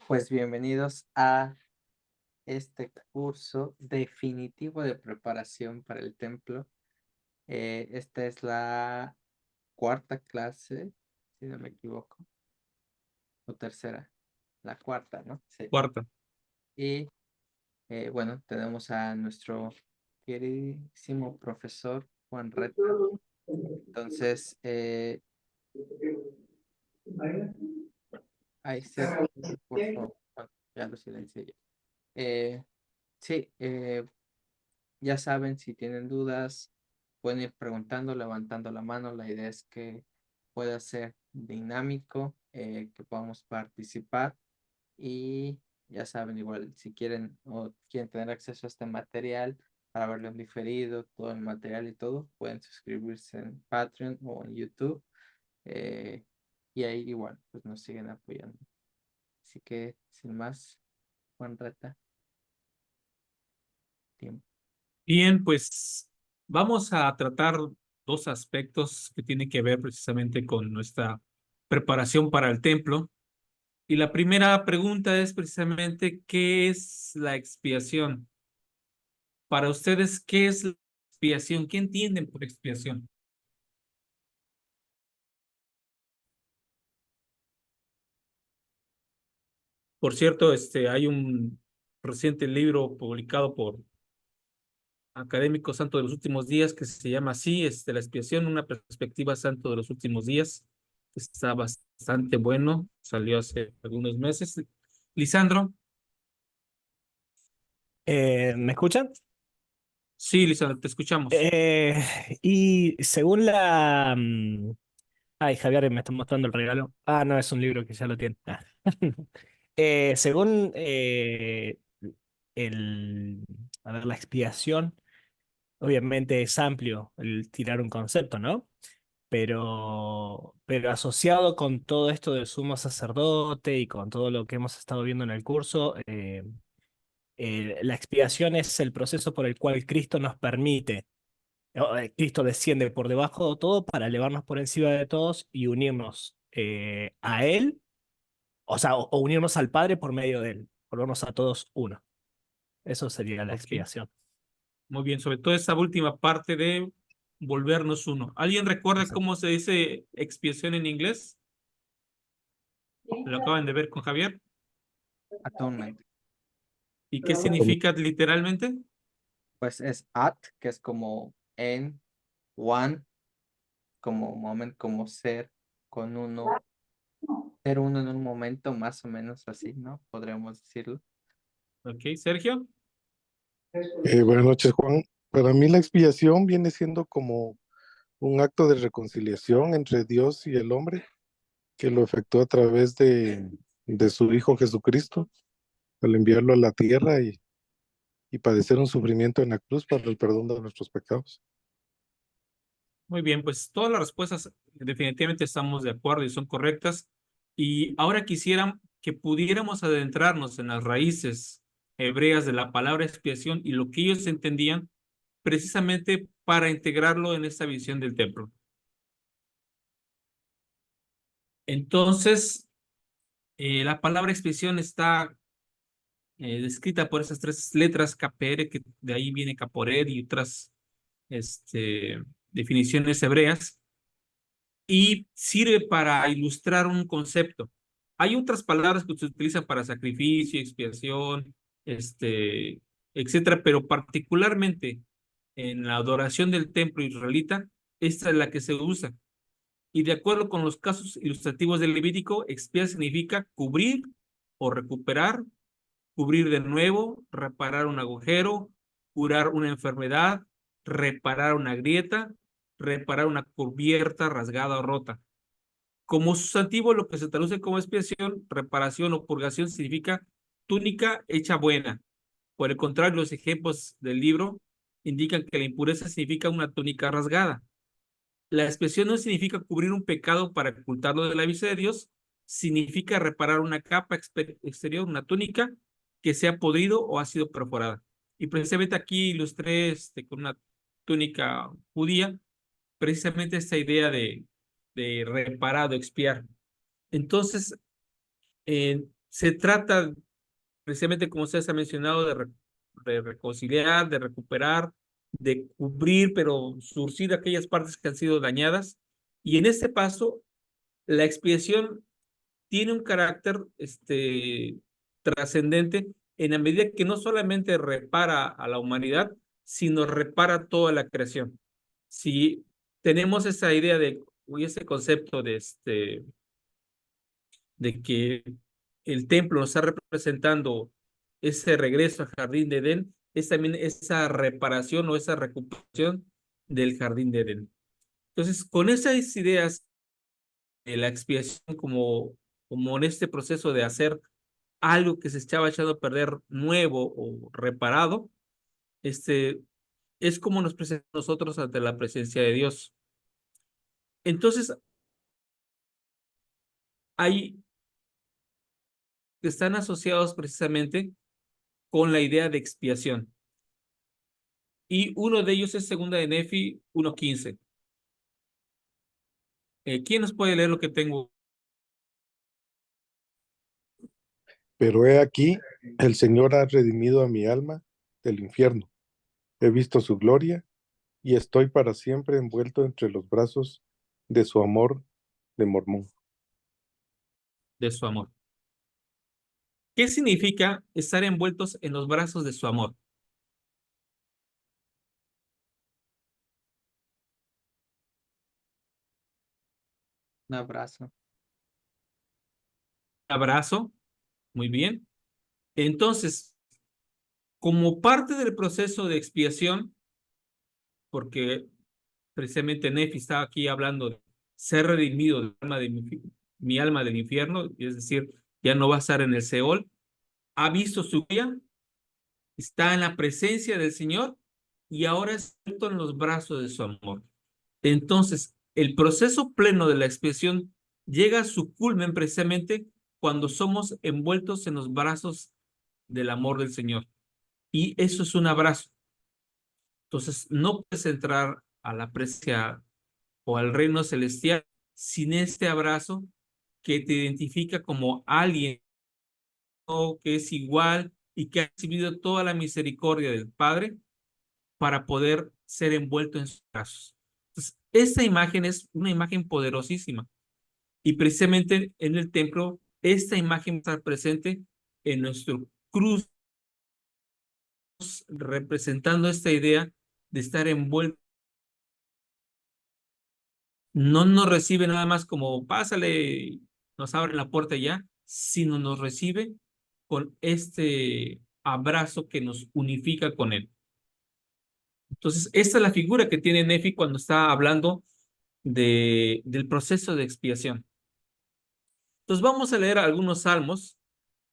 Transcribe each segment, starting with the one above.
Pues bienvenidos a este curso definitivo de preparación para el templo. Esta es la cuarta clase, si no me equivoco, o tercera, la cuarta, ¿no? Sí. Cuarta. Y bueno, tenemos a nuestro queridísimo profesor Juan Reta. Entonces, ahí se, por favor, bueno, ya lo silencié ya. Sí, ya saben, si tienen dudas, pueden ir preguntando, levantando la mano. La idea es que pueda ser dinámico, que podamos participar y ya saben, igual, si quieren o quieren tener acceso a este material para verlo en diferido, todo el material y todo, pueden suscribirse en Patreon o en YouTube, eh, y ahí igual, pues nos siguen apoyando. Así que, sin más, Juan Reta, tiempo. Bien, pues vamos a tratar dos aspectos que tienen que ver precisamente con nuestra preparación para el templo. Y la primera pregunta es precisamente, ¿qué es la expiación? Para ustedes, ¿qué es la expiación? ¿Qué entienden por expiación? Por cierto, hay un reciente libro publicado por Académico Santo de los Últimos Días que se llama así, La expiación, una perspectiva santo de los últimos días. Está bastante bueno, salió hace algunos meses. Lisandro, ¿Me escuchan? sí, Lisandro, te escuchamos. Eh, y según la... Ay, Javier me está mostrando el regalo. Ah, no, es un libro que ya lo tiene. Ah. Según el... A ver, la expiación, obviamente es amplio el tirar un concepto, ¿no? Pero asociado con todo esto del sumo sacerdote y con todo lo que hemos estado viendo en el curso, la expiación es el proceso por el cual Cristo nos permite. Cristo desciende por debajo de todo para elevarnos por encima de todos y unirnos a Él, o sea, o unirnos al Padre por medio de Él, volvernos a todos uno. Eso sería la Ok, expiación. muy bien, sobre todo esa última parte de volvernos uno. ¿Alguien recuerda Exacto. cómo se dice expiación en inglés? Lo acaban de ver con Javier. Atonement. ¿Y qué significa literalmente? Pues es at, que es como en, one, como moment, como ser con uno, ser uno en un momento, más o menos así, ¿no? Podríamos decirlo. Ok, Sergio. Buenas noches, Juan. Para mí la expiación viene siendo como un acto de reconciliación entre Dios y el hombre, que lo efectuó a través de su Hijo Jesucristo, al enviarlo a la tierra y padecer un sufrimiento en la cruz para el perdón de nuestros pecados. Muy bien, pues todas las respuestas definitivamente estamos de acuerdo y son correctas. Y ahora quisiera que pudiéramos adentrarnos en las raíces hebreas de la palabra expiación y lo que ellos entendían precisamente para integrarlo en esta visión del templo. Entonces, la palabra expiación está descrita por esas tres letras KPR, que de ahí viene caporer y otras definiciones hebreas, y sirve para ilustrar un concepto. Hay otras palabras que se utilizan para sacrificio, expiación, etcétera, pero particularmente en la adoración del templo israelita, esta es la que se usa. Y de acuerdo con los casos ilustrativos del Levítico, expiar significa cubrir o recuperar, cubrir de nuevo, reparar un agujero, curar una enfermedad, reparar una grieta, reparar una cubierta rasgada o rota. Como sustantivo, lo que se traduce como expiación, reparación o purgación significa túnica hecha buena. Por el contrario, los ejemplos del libro indican que la impureza significa una túnica rasgada. La expiación no significa cubrir un pecado para ocultarlo de la vista de Dios, significa reparar una capa exterior, una túnica que se ha podrido o ha sido perforada. Y precisamente aquí ilustré con una túnica judía, precisamente esta idea de reparado, expiar. Entonces, Se trata, precisamente como usted ha mencionado, de reconciliar, de recuperar, de cubrir, pero surcir aquellas partes que han sido dañadas. Y en este paso, la expiación tiene un carácter trascendente en la medida que no solamente repara a la humanidad, sino repara toda la creación. Si tenemos esa idea y ese concepto de que el templo nos está representando ese regreso al jardín de Edén, es también esa reparación o esa recuperación del jardín de Edén. Entonces, con esas ideas de la expiación como en este proceso de hacer algo que se estaba echando a perder nuevo o reparado, es como nos presentamos nosotros ante la presencia de Dios. Entonces, hay que están asociados precisamente con la idea de expiación. Y uno de ellos es segunda de Nefi 1:15. ¿Quién nos puede leer lo que tengo? Pero he aquí, el Señor ha redimido a mi alma del infierno. He visto su gloria y estoy para siempre envuelto entre los brazos de su amor de Mormón. De su amor. ¿Qué significa estar envueltos en los brazos de su amor? Un abrazo. Abrazo. Muy bien. Entonces, como parte del proceso de expiación, porque precisamente Nefi estaba aquí hablando de ser redimido del alma de mi alma del infierno, es decir, ya no va a estar en el Seol, ha visto su guía, está en la presencia del Señor y ahora está en los brazos de su amor. Entonces, el proceso pleno de la expiación llega a su culmen precisamente cuando somos envueltos en los brazos del amor del Señor. Y eso es un abrazo. Entonces, no puedes entrar a la presencia o al reino celestial sin este abrazo que te identifica como alguien que es igual y que ha recibido toda la misericordia del Padre para poder ser envuelto en sus brazos. Entonces, esta imagen es una imagen poderosísima y precisamente en el templo esta imagen está presente en nuestro cruz, representando esta idea de estar envuelto. No nos recibe nada más como pásale, nos abre la puerta ya, sino nos recibe con este abrazo que nos unifica con él. Entonces, esta es la figura que tiene Nefi cuando está hablando del proceso de expiación. Entonces, vamos a leer algunos salmos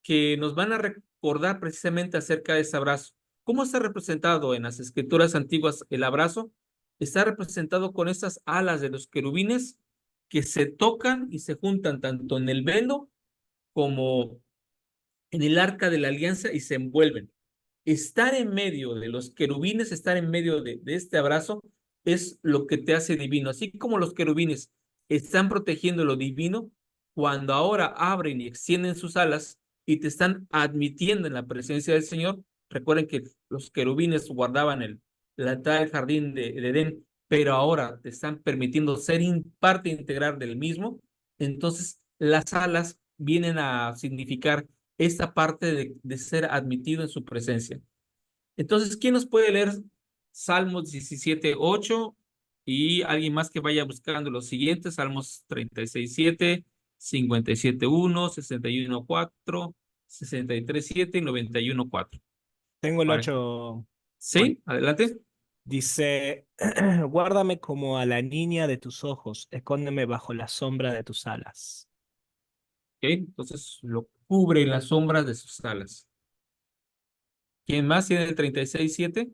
que nos van a recordar precisamente acerca de ese abrazo. ¿Cómo está representado en las escrituras antiguas el abrazo? Está representado con estas alas de los querubines que se tocan y se juntan tanto en el velo como en el arca de la alianza y se envuelven. Estar en medio de los querubines, estar en medio de este abrazo es lo que te hace divino. Así como los querubines están protegiendo lo divino, cuando ahora abren y extienden sus alas y te están admitiendo en la presencia del Señor, recuerden que los querubines guardaban la entrada del jardín de Edén, pero ahora te están permitiendo ser parte integral del mismo, entonces las alas vienen a significar esta parte de ser admitido en su presencia. Entonces, ¿quién nos puede leer Salmos 17:8 y alguien más que vaya buscando los siguientes? Salmos 36:7, 57:1, 61:4, 63:7 y 91:4. Tengo el Vale. 8. Sí, adelante. Dice, guárdame como a la niña de tus ojos, escóndeme bajo la sombra de tus alas. Ok, entonces lo cubre en las sombras de sus alas. ¿Quién más tiene el 36:7?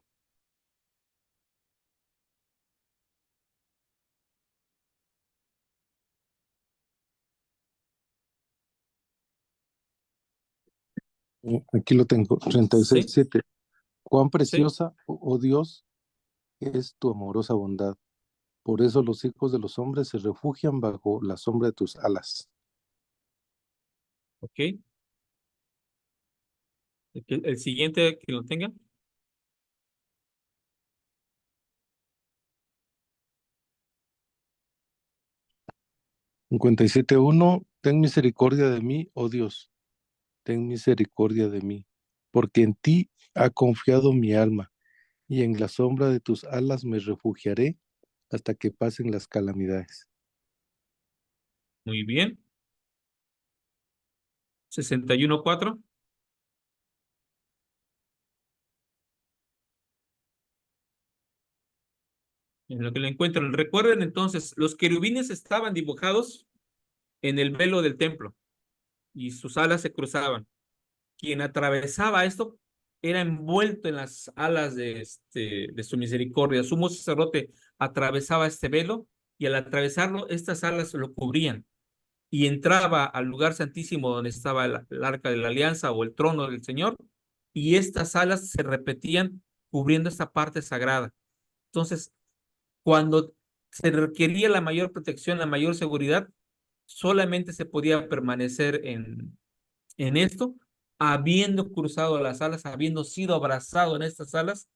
Aquí lo tengo, Sí, 36:7. Cuán sí. preciosa, oh Dios, es tu amorosa bondad. Por eso los hijos de los hombres se refugian bajo la sombra de tus alas. Ok. El siguiente que lo tenga. Cincuenta y 57:1. Ten misericordia de mí, oh Dios, ten misericordia de mí, porque en ti ha confiado mi alma, y en la sombra de tus alas me refugiaré hasta que pasen las calamidades. Muy bien. 61:4. En lo que lo encuentran. Recuerden entonces, los querubines estaban dibujados en el velo del templo y sus alas se cruzaban. Quien atravesaba esto era envuelto en las alas de su misericordia. Sumo sacerdote atravesaba este velo y al atravesarlo, estas alas lo cubrían y entraba al lugar santísimo donde estaba el arca de la alianza o el trono del Señor, y estas alas se repetían cubriendo esta parte sagrada. Entonces, cuando se requería la mayor protección, la mayor seguridad, solamente se podía permanecer en esto, habiendo cruzado las alas, habiendo sido abrazado en estas alas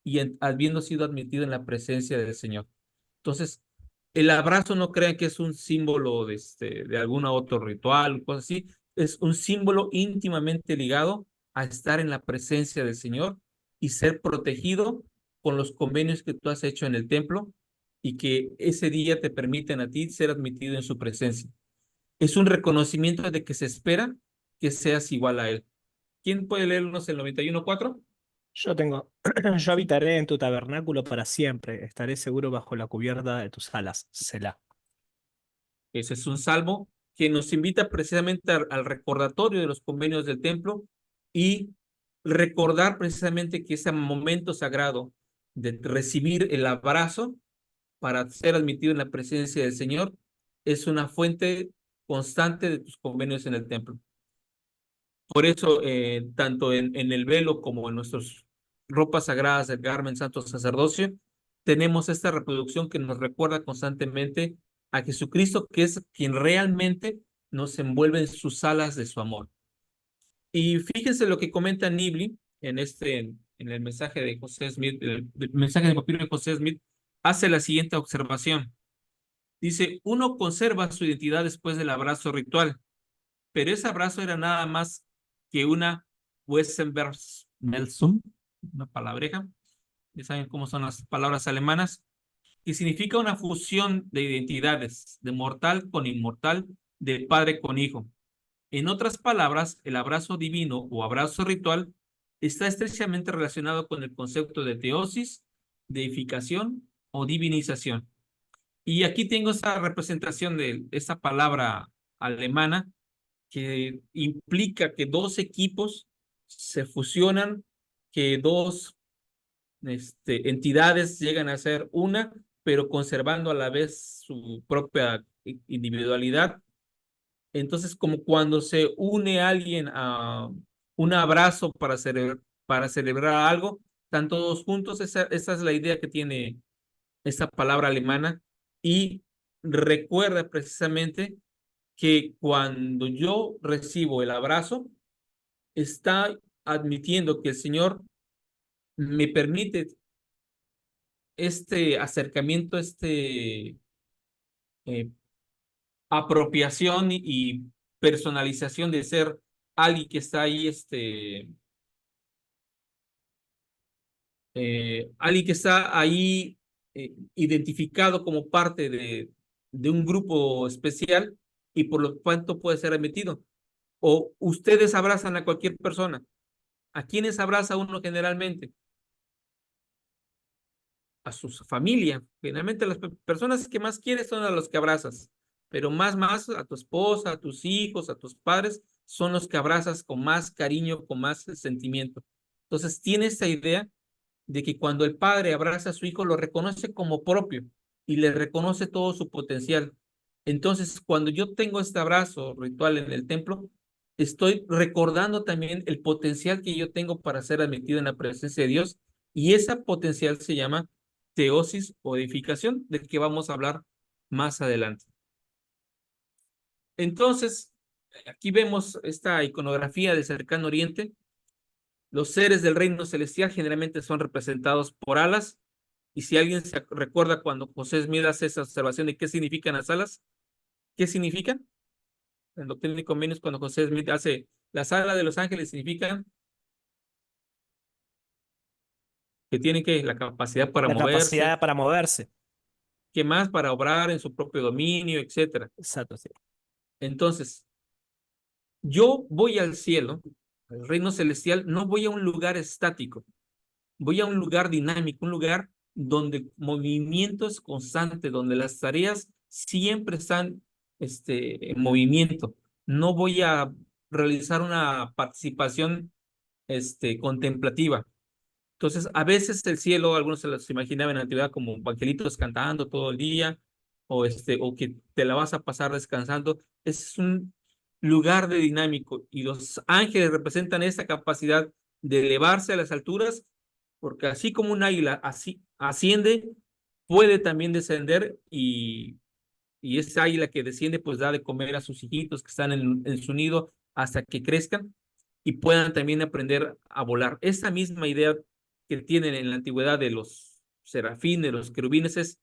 y habiendo sido admitido en la presencia del Señor. Entonces, el abrazo no crean que es un símbolo de algún otro ritual, cosas así. Es un símbolo íntimamente ligado a estar en la presencia del Señor y ser protegido con los convenios que tú has hecho en el templo y que ese día te permiten a ti ser admitido en su presencia. Es un reconocimiento de que se espera que seas igual a Él. ¿Quién puede leernos el 91:4? Yo tengo, yo habitaré en tu tabernáculo para siempre, estaré seguro bajo la cubierta de tus alas, Selah. Ese es un salmo que nos invita precisamente al recordatorio de los convenios del templo y recordar precisamente que ese momento sagrado de recibir el abrazo para ser admitido en la presencia del Señor es una fuente constante de tus convenios en el templo. Por eso, tanto en el velo como en nuestras ropas sagradas del Carmen Santo Sacerdocio, tenemos esta reproducción que nos recuerda constantemente a Jesucristo, que es quien realmente nos envuelve en sus alas de su amor. Y fíjense lo que comenta Nibli en el mensaje de José Smith, el mensaje de papiro de José Smith, hace la siguiente observación. Dice, uno conserva su identidad después del abrazo ritual, pero ese abrazo era nada más que una Wessenbergsmelzung, una palabreja, ya saben cómo son las palabras alemanas, que significa una fusión de identidades, de mortal con inmortal, de padre con hijo. En otras palabras, el abrazo divino o abrazo ritual está estrechamente relacionado con el concepto de teosis, deificación o divinización. Y aquí tengo esta representación de esta palabra alemana que implica que dos equipos se fusionan, que dos entidades llegan a ser una, pero conservando a la vez su propia individualidad. Entonces, como cuando se une alguien a un abrazo para celebrar algo, están todos juntos. Esa es la idea que tiene esta palabra alemana y recuerda precisamente que cuando yo recibo el abrazo, está admitiendo que el Señor me permite este acercamiento, eh, apropiación y personalización de ser alguien que está ahí, alguien que está ahí identificado como parte de un grupo especial y por lo tanto puede ser admitido. O ustedes abrazan a cualquier persona. ¿A quiénes abraza uno generalmente? A su familia. Generalmente las personas que más quieres son a los que abrazas, pero más a tu esposa, a tus hijos, a tus padres, son los que abrazas con más cariño, con más sentimiento. Entonces tiene esta idea de que cuando el padre abraza a su hijo, lo reconoce como propio y le reconoce todo su potencial. Entonces, cuando yo tengo este abrazo ritual en el templo, estoy recordando también el potencial que yo tengo para ser admitido en la presencia de Dios, y ese potencial se llama teosis o edificación, del que vamos a hablar más adelante. Entonces, aquí vemos esta iconografía del Cercano Oriente, Los seres del reino celestial generalmente son representados por alas. Y si alguien se recuerda cuando José Smith hace esa observación de qué significan las alas, ¿qué significan? En Doctrina y Convenios, cuando José Smith hace las alas de los ángeles, significan que tienen que la capacidad para La moverse, capacidad para moverse. que más para obrar en su propio dominio, etcétera. Exacto, sí. Entonces, yo voy al cielo, al reino celestial, no voy a un lugar estático, voy a un lugar dinámico, un lugar donde el movimiento es constante, donde las tareas siempre están en movimiento. No voy a realizar una participación contemplativa. Entonces, a veces el cielo, algunos se los imaginaban en la antigüedad como angelitos cantando todo el día, o que te la vas a pasar descansando. Es un lugar de dinámico, y los ángeles representan esa capacidad de elevarse a las alturas, porque así como un águila así asciende, puede también descender, y esa águila que desciende pues da de comer a sus hijitos que están en su nido hasta que crezcan y puedan también aprender a volar. Esa misma idea que tienen en la antigüedad de los serafines, de los querubines, es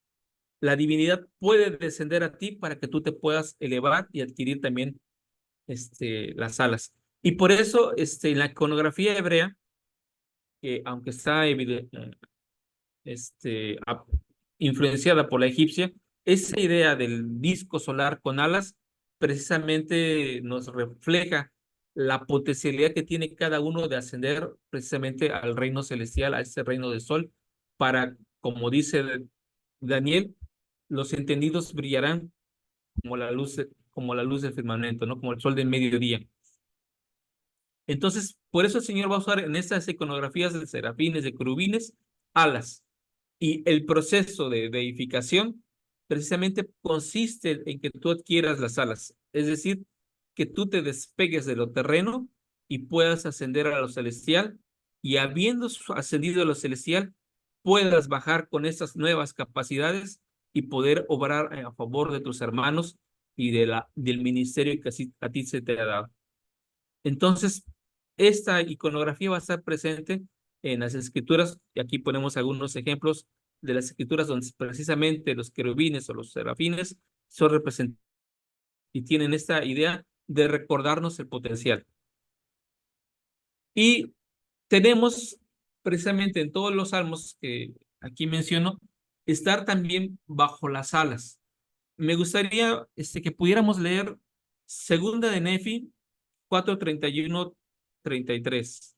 la divinidad puede descender a ti para que tú te puedas elevar y adquirir también las alas. Y por eso en la iconografía hebrea, que aunque está este, a- influenciada por la egipcia, esa idea del disco solar con alas precisamente nos refleja la potencialidad que tiene cada uno de ascender precisamente al reino celestial, a ese reino del sol, para, como dice Daniel, los entendidos brillarán como la luz del firmamento, ¿no? Como el sol del mediodía. Entonces, por eso el Señor va a usar en estas iconografías de serafines, de querubines, alas. Y el proceso de deificación precisamente consiste en que tú adquieras las alas, es decir, que tú te despegues de lo terreno y puedas ascender a lo celestial, y habiendo ascendido a lo celestial, puedas bajar con estas nuevas capacidades y poder obrar a favor de tus hermanos y del ministerio que a ti se te ha dado. Entonces, esta iconografía va a estar presente en las escrituras, y aquí ponemos algunos ejemplos de las escrituras donde precisamente los querubines o los serafines son representados y tienen esta idea de recordarnos el potencial. Y tenemos precisamente en todos los salmos que aquí menciono, estar también bajo las alas. Me gustaría que pudiéramos leer segunda de Nefi 4:31-33.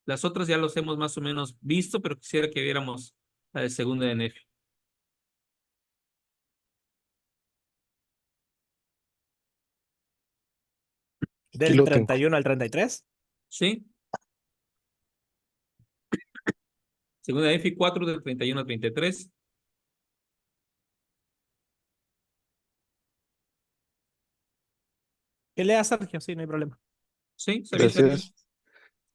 Las otras ya los hemos más o menos visto, pero quisiera que viéramos la de segunda de Nefi. Aquí Del lo tengo. 31 al 33. ¿Sí? Segunda de Nefi 4 del 31 al 33. Que lea Sergio, sí, no hay problema. ¿Sí? ¿Está bien, Sergio? Gracias.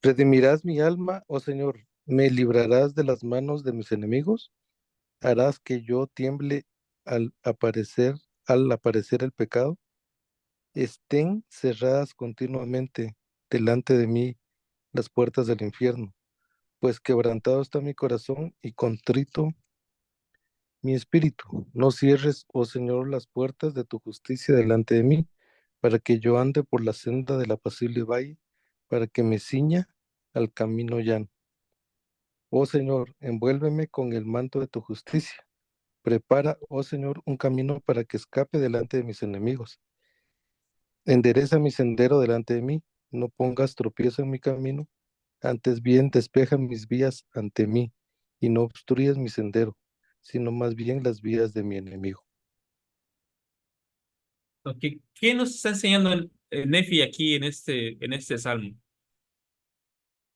Redimirás mi alma, oh Señor. Me librarás de las manos de mis enemigos. Harás que yo tiemble al aparecer el pecado. Estén cerradas continuamente delante de mí las puertas del infierno, pues quebrantado está mi corazón y contrito mi espíritu. No cierres, oh Señor, las puertas de tu justicia delante de mí, para que yo ande por la senda del apacible valle, para que me ciña al camino llano. Oh Señor, envuélveme con el manto de tu justicia. Prepara, oh Señor, un camino para que escape delante de mis enemigos. Endereza mi sendero delante de mí. No pongas tropiezo en mi camino. Antes bien, despeja mis vías ante mí y no obstruyas mi sendero, sino más bien las vías de mi enemigo. Okay. ¿Qué nos está enseñando Nefi aquí en este salmo?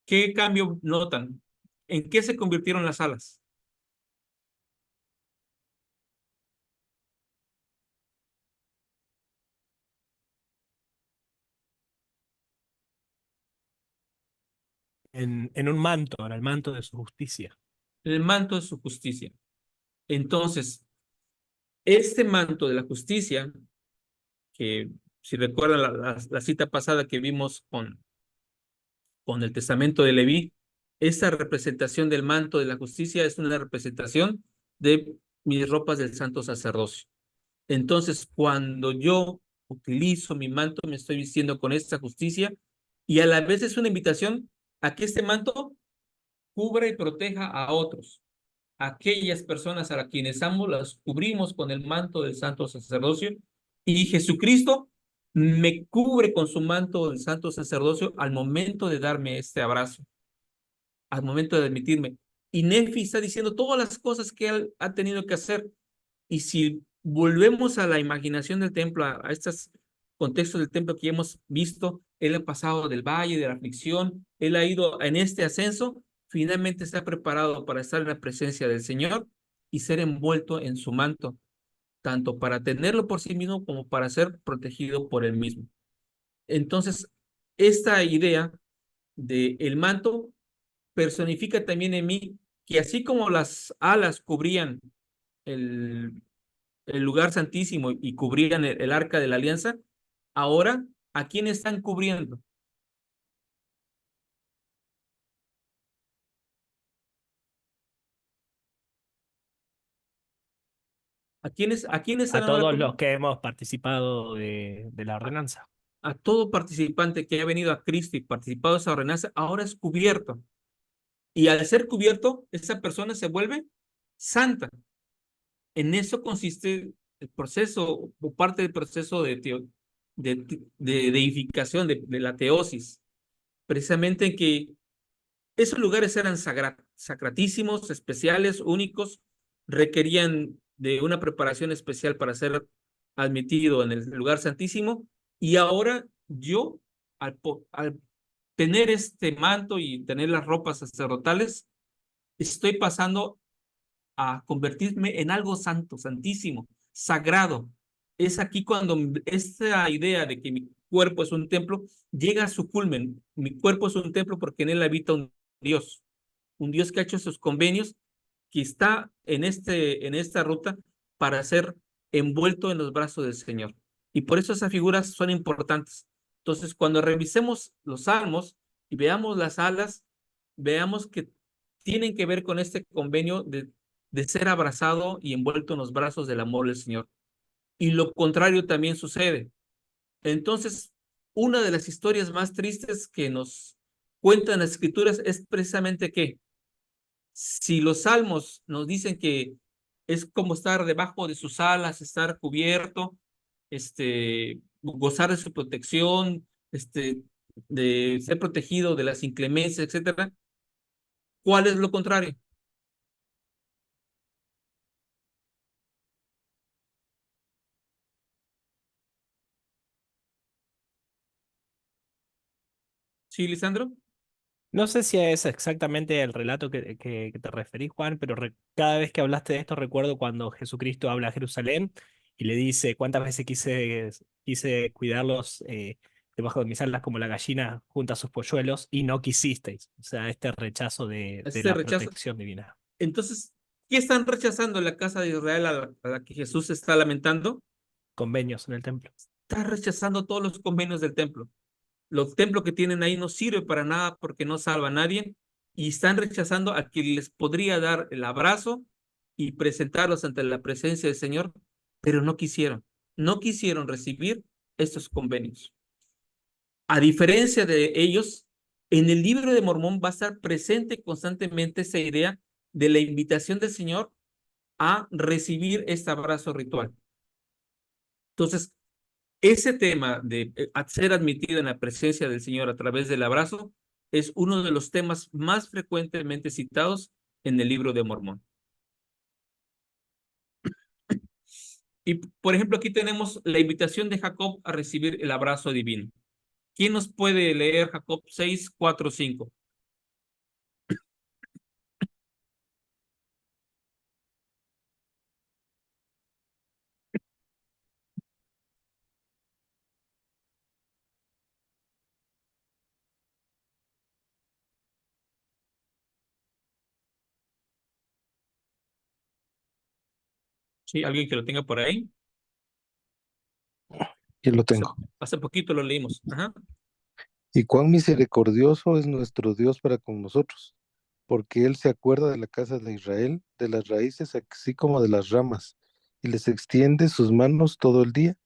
¿Qué cambio notan? ¿En qué se convirtieron las alas? En un manto, en el manto de su justicia. El manto de su justicia. Entonces, este manto de la justicia, que si recuerdan la cita pasada que vimos con el testamento de Leví, esa representación del manto de la justicia es una representación de mis ropas del santo sacerdocio. Entonces, cuando yo utilizo mi manto, me estoy vistiendo con esta justicia y a la vez es una invitación a que este manto cubra y proteja a otros. Aquellas personas a las quienes amo las cubrimos con el manto del santo sacerdocio y Jesucristo me cubre con su manto del santo sacerdocio al momento de darme este abrazo, al momento de admitirme. Y Nefi está diciendo todas las cosas que él ha tenido que hacer. Y si volvemos a la imaginación del templo, a estos contextos del templo que hemos visto, él ha pasado del valle de la aflicción, él ha ido en este ascenso, finalmente está preparado para estar en la presencia del Señor y ser envuelto en su manto, tanto para tenerlo por sí mismo como para ser protegido por él mismo. Entonces, esta idea de el manto personifica también en mí que así como las alas cubrían el el lugar santísimo y cubrían el arca de la alianza, ahora, ¿a quién están cubriendo? ¿A quiénes A están ahora todos los cubriendo? que hemos participado de la ordenanza. A todo participante que ha venido a Cristo y participado de esa ordenanza, ahora es cubierto. Y al ser cubierto, esa persona se vuelve santa. En eso consiste el proceso, o parte del proceso de deificación, de la teosis. Precisamente en que esos lugares eran sacratísimos, especiales, únicos, requerían de una preparación especial para ser admitido en el lugar santísimo. Y ahora yo, al tener este manto y tener las ropas sacerdotales, estoy pasando a convertirme en algo santo, santísimo, sagrado. Es aquí cuando esta idea de que mi cuerpo es un templo llega a su culmen. Mi cuerpo es un templo porque en él habita un Dios que ha hecho sus convenios, que está en esta ruta para ser envuelto en los brazos del Señor. Y por eso esas figuras son importantes. Entonces, cuando revisemos los salmos y veamos las alas, veamos que tienen que ver con este convenio de ser abrazado y envuelto en los brazos del amor del Señor. Y lo contrario también sucede. Entonces, una de las historias más tristes que nos cuentan las escrituras es precisamente que si los salmos nos dicen que es como estar debajo de sus alas, estar cubierto, gozar de su protección, de ser protegido de las inclemencias, etcétera, ¿cuál es lo contrario? ¿Sí, Lisandro? No sé si es exactamente el relato que te referís, Juan, pero cada vez que hablaste de esto recuerdo cuando Jesucristo habla a Jerusalén y le dice cuántas veces quise cuidarlos debajo de mis alas como la gallina junto a sus polluelos y no quisisteis. O sea, este rechazo de Este la rechazo. protección divina. Entonces, ¿qué están rechazando en la casa de Israel a la que Jesús está lamentando? Convenios en el templo. Está rechazando todos los convenios del templo. Los templos que tienen ahí no sirven para nada porque no salva a nadie y están rechazando a quien les podría dar el abrazo y presentarlos ante la presencia del Señor, pero no quisieron. No quisieron recibir estos convenios. A diferencia de ellos, en el libro de Mormón va a estar presente constantemente esa idea de la invitación del Señor a recibir este abrazo ritual. Entonces, ese tema de ser admitido en la presencia del Señor a través del abrazo es uno de los temas más frecuentemente citados en el libro de Mormón. Y, por ejemplo, aquí tenemos la invitación de Jacob a recibir el abrazo divino. ¿Quién nos puede leer Jacob 6, 4, 5? ¿Sí? ¿Alguien que lo tenga por ahí? Y lo Hace, tengo. hace poquito lo leímos. Ajá. Y cuán misericordioso es nuestro Dios para con nosotros, porque Él se acuerda de la casa de Israel, de las raíces así como de las ramas, y les extiende sus manos todo el día,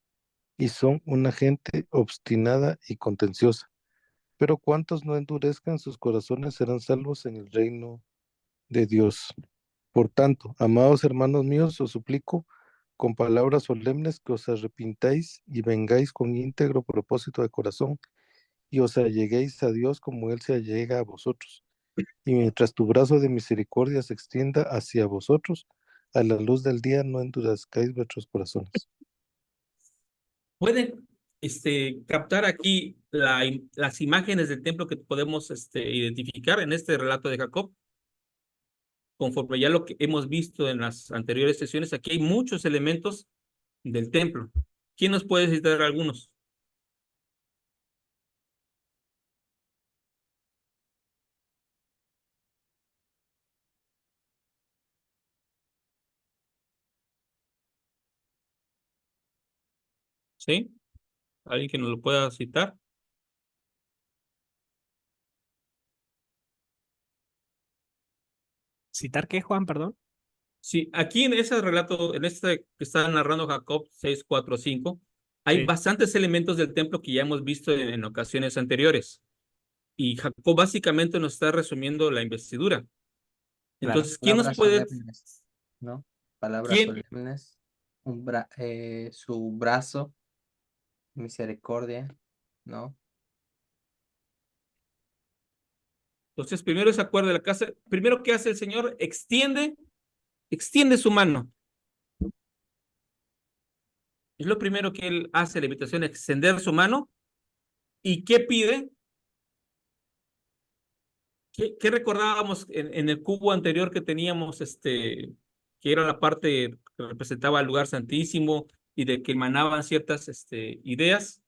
y son una gente obstinada y contenciosa. Pero cuantos no endurezcan sus corazones serán salvos en el reino de Dios. Por tanto, amados hermanos míos, os suplico con palabras solemnes que os arrepintáis y vengáis con íntegro propósito de corazón y os alleguéis a Dios como Él se allega a vosotros. Y mientras tu brazo de misericordia se extienda hacia vosotros, a la luz del día no endurezcáis vuestros corazones. ¿Pueden captar aquí las imágenes del templo que podemos identificar en este relato de Jacob? Conforme ya lo que hemos visto en las anteriores sesiones, aquí hay muchos elementos del templo. ¿Quién nos puede citar algunos? ¿Sí? ¿Alguien que nos lo pueda citar? ¿Citar qué, Juan? Perdón. Sí, aquí en ese relato, en este que está narrando Jacob 6, 4, 5, hay Sí. bastantes elementos del templo que ya hemos visto en ocasiones anteriores. Y Jacob básicamente nos está resumiendo la investidura. Claro. Entonces, ¿quién nos Palabras puede, solemnes, ¿no? Palabras quién, solemnes, su brazo, misericordia, ¿no? entonces primero se acuerda de la casa, primero que hace el Señor, extiende su mano. Es lo primero que él hace, la invitación, extender su mano. ¿Y qué pide? ¿Qué recordábamos en el cubo anterior que teníamos, que era la parte que representaba el lugar santísimo y de que emanaban ciertas ideas,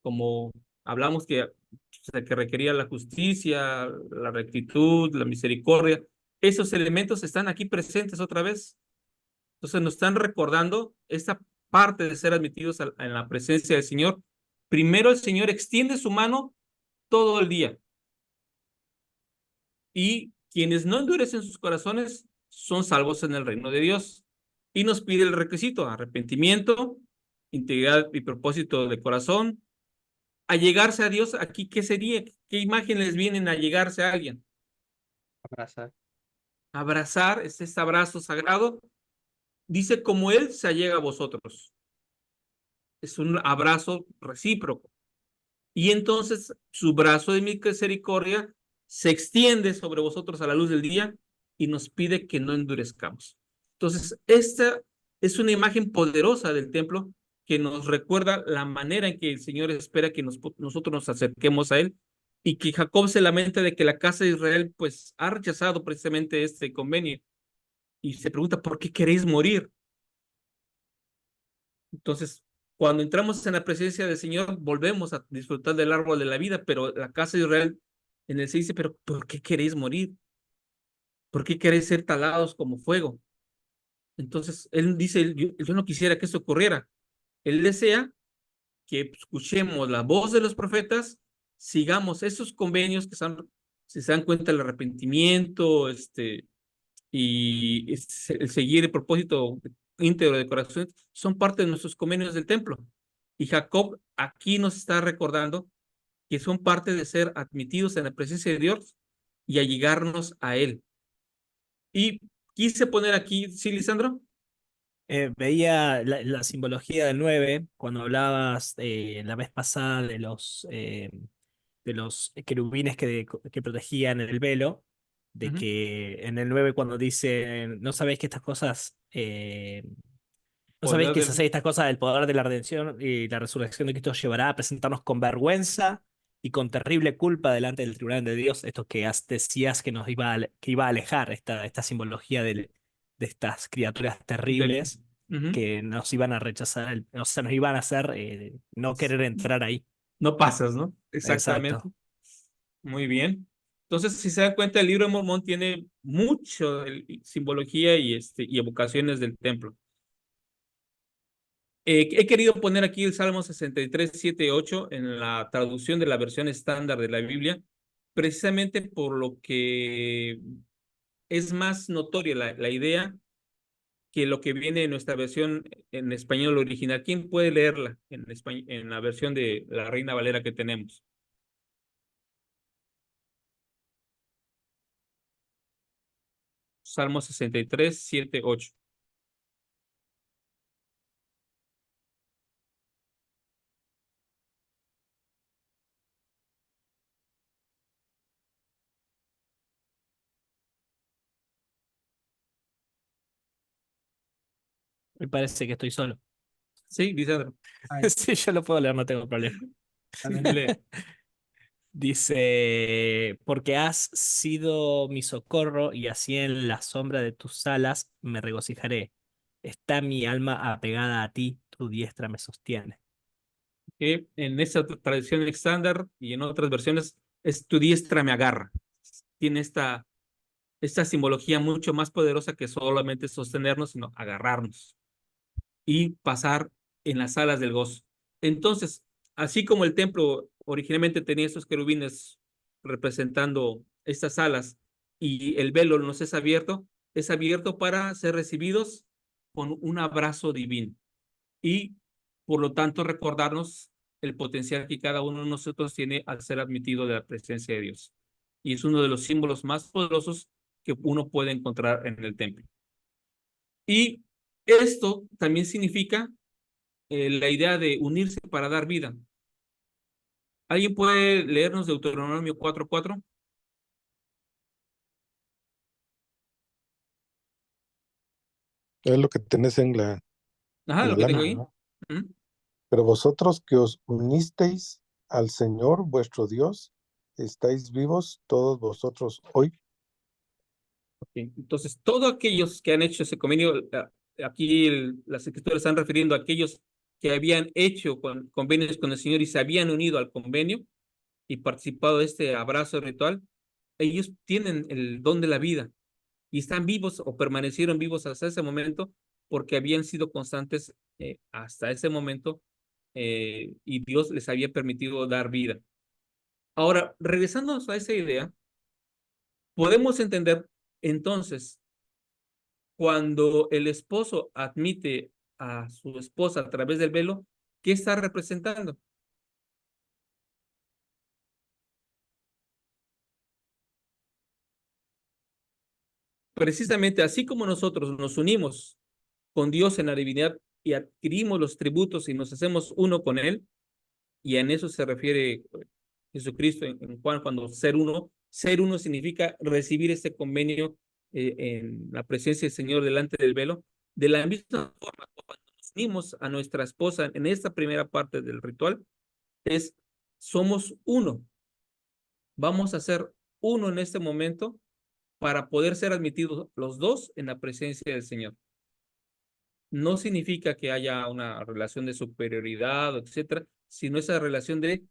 como hablamos que, o sea, que requería la justicia, la rectitud, la misericordia? Esos elementos están aquí presentes otra vez. Entonces nos están recordando esta parte de ser admitidos en la presencia del Señor. Primero el Señor extiende su mano todo el día. Y quienes no endurecen sus corazones son salvos en el reino de Dios. Y nos pide el requisito: arrepentimiento, integridad y propósito de corazón. Allegarse a Dios, aquí, ¿qué sería? ¿Qué imágenes vienen a llegarse a alguien? Abrazar. Abrazar, es este abrazo sagrado. Dice, como Él se allega a vosotros. Es un abrazo recíproco. Y entonces su brazo de misericordia se extiende sobre vosotros a la luz del día y nos pide que no endurezcamos. Entonces, esta es una imagen poderosa del templo que nos recuerda la manera en que el Señor espera que nosotros nos acerquemos a Él, y que Jacob se lamenta de que la casa de Israel pues ha rechazado precisamente este convenio y se pregunta, ¿por qué queréis morir? Entonces, cuando entramos en la presencia del Señor, volvemos a disfrutar del árbol de la vida, pero la casa de Israel en el 6 dice, pero ¿por qué queréis morir? ¿Por qué queréis ser talados como fuego? Entonces, él dice, yo no quisiera que esto ocurriera. Él desea que escuchemos la voz de los profetas, sigamos esos convenios que son, si se dan cuenta, el arrepentimiento, y el seguir el propósito íntegro de corazón, son parte de nuestros convenios del templo. Y Jacob aquí nos está recordando que son parte de ser admitidos en la presencia de Dios y allegarnos a Él. Y quise poner aquí, ¿sí, Lisandro? Veía la simbología del 9 cuando hablabas la vez pasada de los querubines que protegían el velo, de Ujú. que en el 9 cuando dice, no sabéis que estas cosas, no sabéis Poder que si del... hacéis estas cosas, el poder de la redención y la resurrección de Cristo os llevará a presentarnos con vergüenza y con terrible culpa delante del tribunal de Dios. Esto que decías que que iba a alejar esta simbología de estas criaturas del terribles Ujú. que nos iban a rechazar, o sea, nos iban a hacer no querer entrar ahí. No pasas, ¿no? Exactamente. Exacto. Muy bien. Entonces, si se dan cuenta, el libro de Mormón tiene mucho simbología y evocaciones del templo. He querido poner aquí el Salmo 63, 7, 8 en la traducción de la versión estándar de la Biblia, precisamente por lo que es más notoria la idea que lo que viene en nuestra versión en español original. ¿Quién puede leerla en la versión de la Reina Valera que tenemos? Salmo 63, 7, 8. Me parece que estoy solo. Sí, Lisandro. Ay, Sí, yo lo puedo leer, no tengo problema. Lee. Dice, porque has sido mi socorro y así en la sombra de tus alas me regocijaré. Está mi alma apegada a ti, tu diestra me sostiene. Que en esta tradición estándar y en otras versiones es tu diestra me agarra. Tiene esta simbología mucho más poderosa que solamente sostenernos, sino agarrarnos y pasar en las alas del gozo. Entonces, así como el templo originalmente tenía estos querubines representando estas alas y el velo nos es abierto para ser recibidos con un abrazo divino y por lo tanto recordarnos el potencial que cada uno de nosotros tiene al ser admitido de la presencia de Dios. Y es uno de los símbolos más poderosos que uno puede encontrar en el templo. Y esto también significa la idea de unirse para dar vida. ¿Alguien puede leernos Deuteronomio 4:4? Es lo que tenés Ajá, en lo la que tengo lámina, ahí. ¿no? Ujú. Pero vosotros que os unisteis al Señor vuestro Dios, estáis vivos todos vosotros hoy. Okay. Entonces, todos aquellos que han hecho ese convenio, aquí las escrituras están refiriendo a aquellos que habían hecho convenios con el Señor y se habían unido al convenio y participado de este abrazo ritual, ellos tienen el don de la vida y están vivos o permanecieron vivos hasta ese momento porque habían sido constantes hasta ese momento y Dios les había permitido dar vida. Ahora, regresando a esa idea, podemos entender entonces cuando el esposo admite a su esposa a través del velo, ¿qué está representando? Precisamente así como nosotros nos unimos con Dios en la divinidad y adquirimos los tributos y nos hacemos uno con Él, y en eso se refiere Jesucristo en Juan, cuando ser uno significa recibir este convenio en la presencia del Señor delante del velo. De la misma forma, cuando nos unimos a nuestra esposa en esta primera parte del ritual, somos uno. Vamos a ser uno en este momento para poder ser admitidos los dos en la presencia del Señor. No significa que haya una relación de superioridad, etcétera, sino esa relación de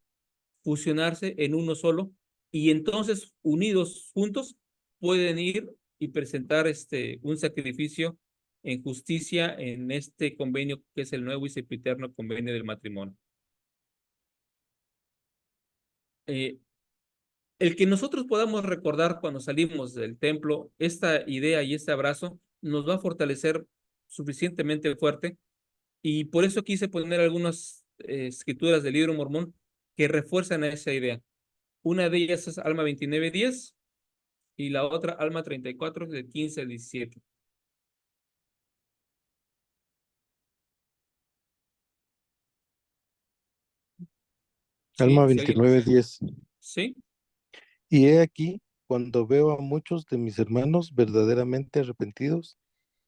fusionarse en uno solo y entonces unidos juntos pueden ir y presentar un sacrificio en justicia en este convenio que es el nuevo y sempiterno convenio del matrimonio. El que nosotros podamos recordar cuando salimos del templo esta idea y este abrazo nos va a fortalecer suficientemente fuerte y por eso quise poner algunas escrituras del libro mormón que refuerzan esa idea. Una de ellas es Alma 29:10 y la otra Alma 34 del 15 al 17. Alma Si alguien, 29:10. ¿sí? Y he aquí, cuando veo a muchos de mis hermanos verdaderamente arrepentidos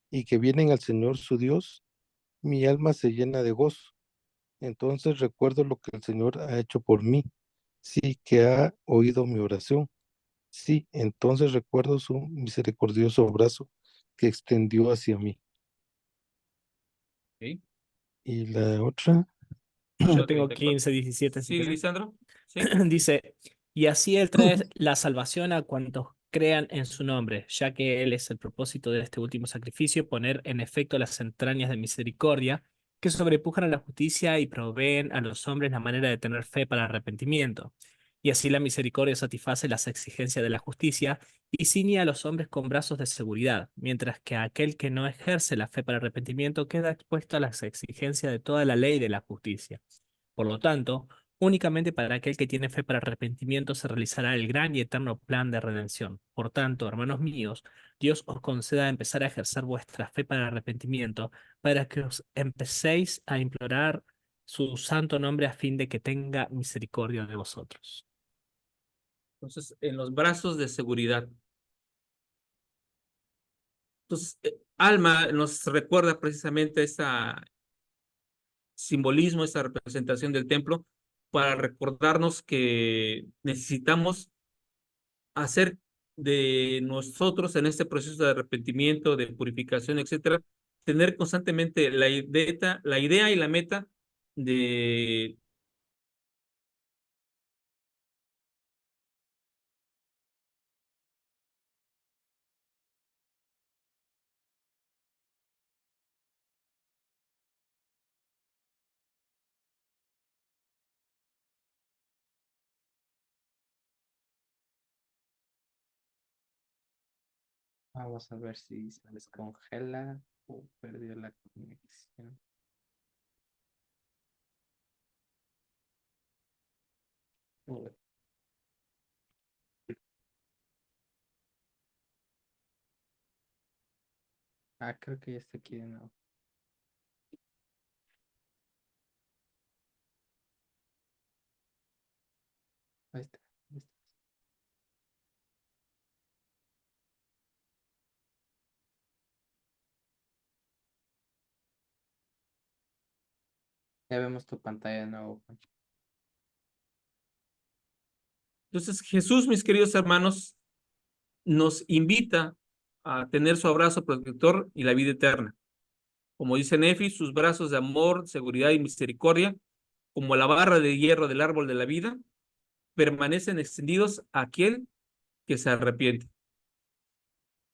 y que vienen al Señor su Dios, mi alma se llena de gozo. Entonces recuerdo lo que el Señor ha hecho por mí. Sí, que ha oído mi oración. Sí, entonces recuerdo su misericordioso brazo que extendió hacia mí. ¿Sí? Y la otra, Yo Alma tengo 34. 15, 17, si Sí, querés. Lisandro. Sí. Dice, y así Él trae la salvación a cuantos crean en su nombre, ya que Él es el propósito de este último sacrificio, poner en efecto las entrañas de misericordia que sobrepujan a la justicia y proveen a los hombres la manera de tener fe para arrepentimiento. Y así la misericordia satisface las exigencias de la justicia y ciñe a los hombres con brazos de seguridad, mientras que aquel que no ejerce la fe para arrepentimiento queda expuesto a las exigencias de toda la ley de la justicia. Por lo tanto, únicamente para aquel que tiene fe para arrepentimiento se realizará el gran y eterno plan de redención. Por tanto, hermanos míos, Dios os conceda empezar a ejercer vuestra fe para arrepentimiento, para que os empecéis a implorar su santo nombre a fin de que tenga misericordia de vosotros. Entonces, en los brazos de seguridad. Entonces, Alma nos recuerda precisamente ese simbolismo, esa representación del templo, para recordarnos que necesitamos hacer de nosotros en este proceso de arrepentimiento, de purificación, etcétera, tener constantemente la idea y la meta de Vamos a ver si se descongela o perdió la conexión. Uy. Creo que ya está aquí de nuevo. Ahí está. Ahí está. Ya vemos tu pantalla de nuevo, Juan. Entonces Jesús, mis queridos hermanos, nos invita a tener su abrazo protector y la vida eterna. Como dice Nefi, sus brazos de amor, seguridad y misericordia, como la barra de hierro del árbol de la vida, permanecen extendidos a aquel que se arrepiente.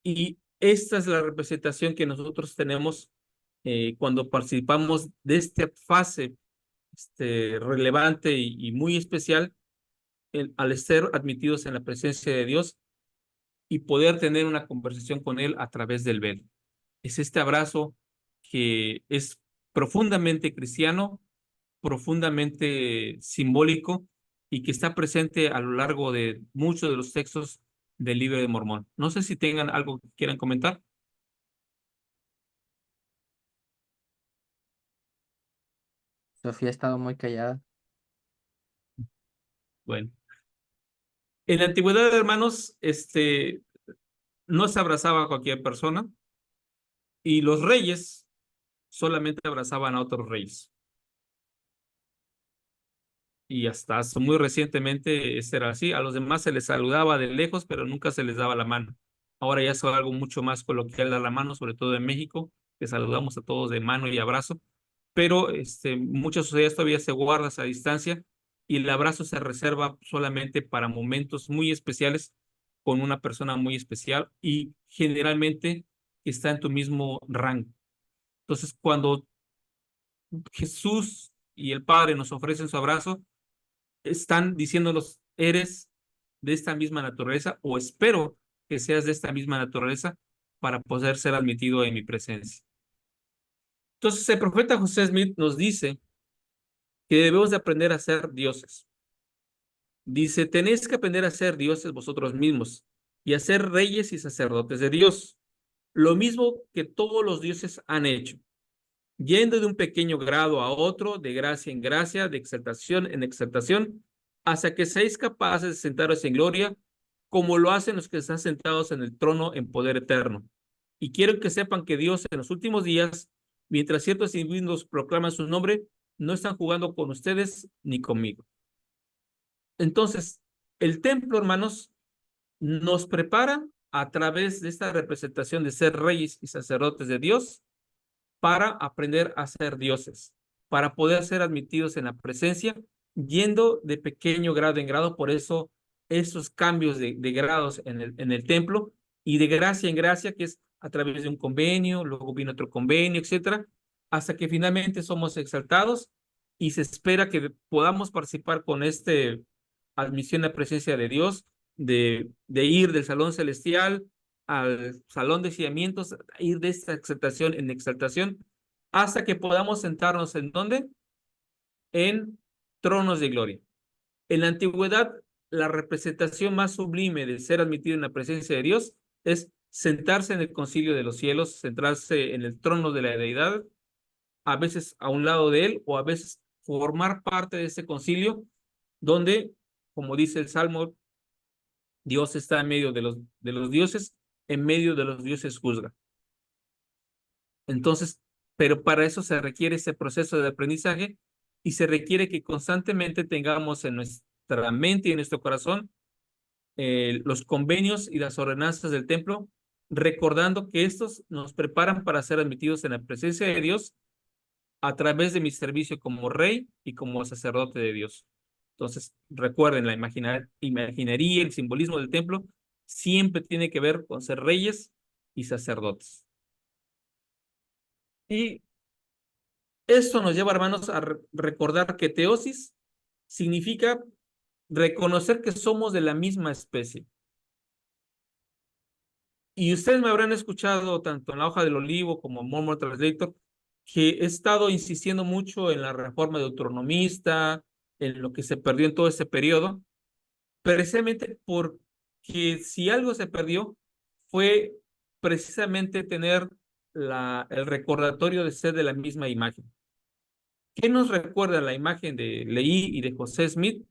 Y esta es la representación que nosotros tenemos cuando participamos de esta fase relevante y muy especial al ser admitidos en la presencia de Dios y poder tener una conversación con Él a través del velo. Es este abrazo que es profundamente cristiano, profundamente simbólico y que está presente a lo largo de muchos de los textos del libro de Mormón. No sé si tengan algo que quieran comentar. Sofía ha estado muy callada. Bueno, en la antigüedad, hermanos, no se abrazaba a cualquier persona y los reyes solamente abrazaban a otros reyes. Y hasta muy recientemente era así. A los demás se les saludaba de lejos, pero nunca se les daba la mano. Ahora ya es algo mucho más coloquial dar la mano, sobre todo en México, que saludamos a todos de mano y abrazo. Pero muchas sociedades todavía se guardan esa distancia y el abrazo se reserva solamente para momentos muy especiales con una persona muy especial y generalmente está en tu mismo rango. Entonces, cuando Jesús y el Padre nos ofrecen su abrazo, están diciéndonos, eres de esta misma naturaleza o espero que seas de esta misma naturaleza para poder ser admitido en mi presencia. Entonces el profeta José Smith nos dice que debemos de aprender a ser dioses. Dice, tenéis que aprender a ser dioses vosotros mismos y a ser reyes y sacerdotes de Dios, lo mismo que todos los dioses han hecho, yendo de un pequeño grado a otro, de gracia en gracia, de exaltación en exaltación, hasta que seáis capaces de sentaros en gloria, como lo hacen los que están sentados en el trono en poder eterno. Y quiero que sepan que Dios en los últimos días, mientras ciertos individuos proclaman su nombre, no están jugando con ustedes ni conmigo. Entonces, el templo, hermanos, nos prepara a través de esta representación de ser reyes y sacerdotes de Dios para aprender a ser dioses, para poder ser admitidos en la presencia, yendo de pequeño grado en grado. Por eso esos cambios de grados en el templo y de gracia en gracia, que es a través de un convenio, luego viene otro convenio, etcétera, hasta que finalmente somos exaltados y se espera que podamos participar con admisión a presencia de Dios, de ir del salón celestial al salón de sillamientos, ir de esta exaltación en exaltación, hasta que podamos sentarnos ¿en dónde? En tronos de gloria. En la antigüedad, la representación más sublime de ser admitido en la presencia de Dios es sentarse en el concilio de los cielos, centrarse en el trono de la deidad, a veces a un lado de él o a veces formar parte de ese concilio donde, como dice el Salmo, Dios está en medio de los dioses, en medio de los dioses juzga. Entonces, pero para eso se requiere ese proceso de aprendizaje y se requiere que constantemente tengamos en nuestra mente y en nuestro corazón los convenios y las ordenanzas del templo, recordando que estos nos preparan para ser admitidos en la presencia de Dios a través de mi servicio como rey y como sacerdote de Dios. Entonces, recuerden, la imaginería, el simbolismo del templo, siempre tiene que ver con ser reyes y sacerdotes. Y esto nos lleva, hermanos, a recordar que teosis significa reconocer que somos de la misma especie. Y ustedes me habrán escuchado tanto en la hoja del olivo como en Mormon Translator que he estado insistiendo mucho en la reforma deuteronomista, en lo que se perdió en todo ese periodo, precisamente porque si algo se perdió fue precisamente tener el recordatorio de ser de la misma imagen. ¿Qué nos recuerda la imagen de Leí y de José Smith?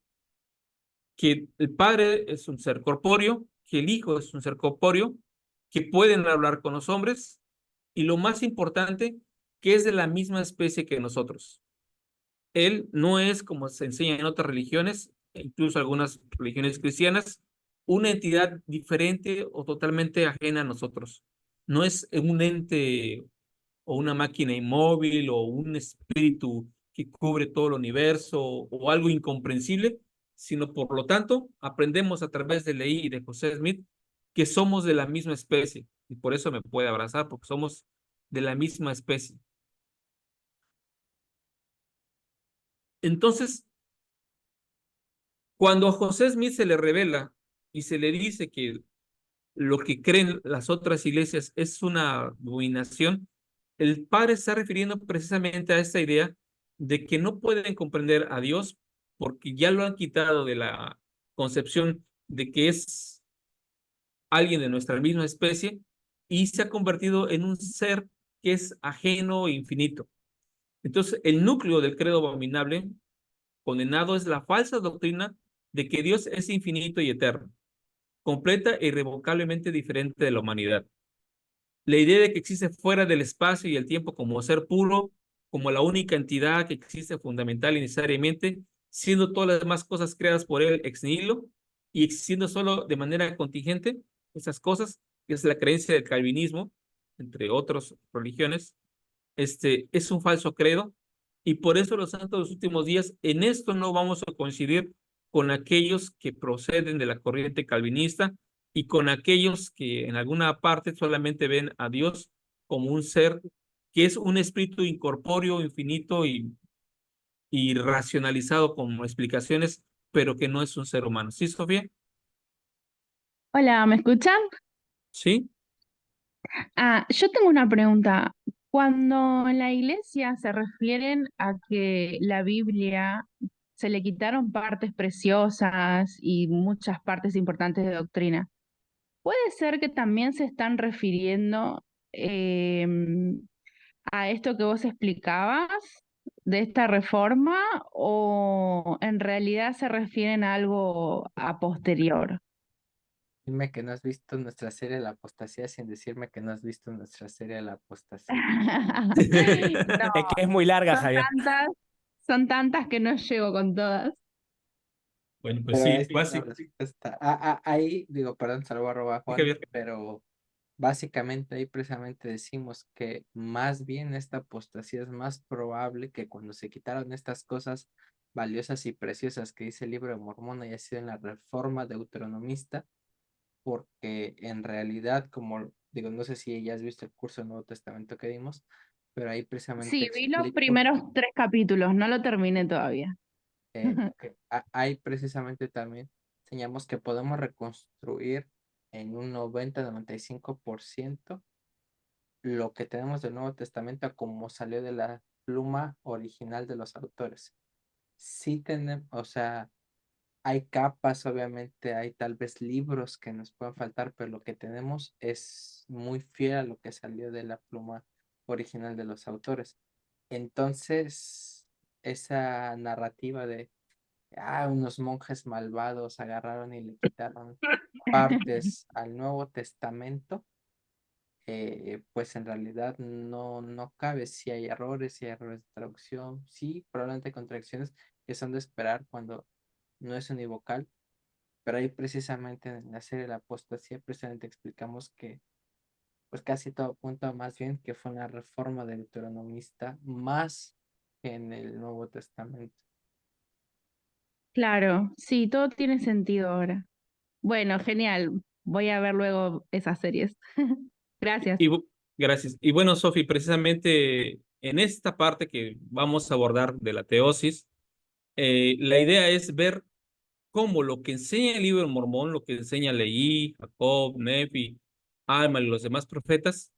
Que el Padre es un ser corpóreo, que el Hijo es un ser corpóreo, que pueden hablar con los hombres, y lo más importante, que es de la misma especie que nosotros. Él no es, como se enseña en otras religiones, incluso algunas religiones cristianas, una entidad diferente o totalmente ajena a nosotros. No es un ente o una máquina inmóvil o un espíritu que cubre todo el universo o algo incomprensible, sino por lo tanto aprendemos a través de Leí y de José Smith que somos de la misma especie y por eso me puede abrazar, porque somos de la misma especie. Entonces, cuando a José Smith se le revela y se le dice que lo que creen las otras iglesias es una abominación, el padre está refiriendo precisamente a esta idea de que no pueden comprender a Dios porque ya lo han quitado de la concepción de que es alguien de nuestra misma especie y se ha convertido en un ser que es ajeno e infinito. Entonces, el núcleo del credo abominable condenado es la falsa doctrina de que Dios es infinito y eterno, completa e irrevocablemente diferente de la humanidad. La idea de que existe fuera del espacio y el tiempo como ser puro, como la única entidad que existe fundamental y necesariamente, siendo todas las demás cosas creadas por él ex nihilo y existiendo solo de manera contingente, esas cosas, que es la creencia del calvinismo, entre otras religiones, es un falso credo y por eso los santos de los últimos días en esto no vamos a coincidir con aquellos que proceden de la corriente calvinista y con aquellos que en alguna parte solamente ven a Dios como un ser que es un espíritu incorpóreo, infinito y racionalizado como explicaciones, pero que no es un ser humano. ¿Sí, Sofía? Hola, ¿me escuchan? Sí. Yo tengo una pregunta. Cuando en la iglesia se refieren a que la Biblia se le quitaron partes preciosas y muchas partes importantes de doctrina, ¿puede ser que también se están refiriendo a esto que vos explicabas de esta reforma o en realidad se refieren a algo a posterior? Dime que no has visto nuestra serie La Apostasía sin decirme que no has visto nuestra serie La Apostasía. No, Es que es muy larga, son Javier. son tantas que no llego con todas. Bueno, pues Pero sí, esta es la respuesta. Ahí digo, perdón, se lo voy a robar a sí, Juan, Javier. pero básicamente ahí precisamente decimos que más bien esta apostasía es más probable que cuando se quitaron estas cosas valiosas y preciosas que dice el libro de Mormón haya sido en la reforma deuteronomista, porque en realidad, como digo, no sé si ya has visto el curso del Nuevo Testamento que dimos, pero ahí precisamente Sí, vi los explico primeros 3 capítulos, no lo terminé todavía. que ahí precisamente también enseñamos que podemos reconstruir en un 90-95% lo que tenemos del Nuevo Testamento a como salió de la pluma original de los autores. Sí tenemos, o sea, hay capas, obviamente, hay tal vez libros que nos pueden faltar, pero lo que tenemos es muy fiel a lo que salió de la pluma original de los autores. Entonces, esa narrativa de, unos monjes malvados agarraron y le quitaron partes al Nuevo Testamento, pues en realidad no cabe. Si hay errores de traducción, sí, probablemente contracciones que son de esperar cuando no es univocal, pero ahí precisamente en la serie de la apostasía precisamente explicamos que pues casi todo apunta más bien que fue una reforma deuteronomista más que en el Nuevo Testamento. Claro, sí, todo tiene sentido ahora. Bueno, genial. Voy a ver luego esas series. Gracias. Gracias. Y bueno, Sofi, precisamente en esta parte que vamos a abordar de la teosis, la idea es ver cómo lo que enseña el libro de Mormón, lo que enseña Leí, Jacob, Nefi, Alma y los demás profetas,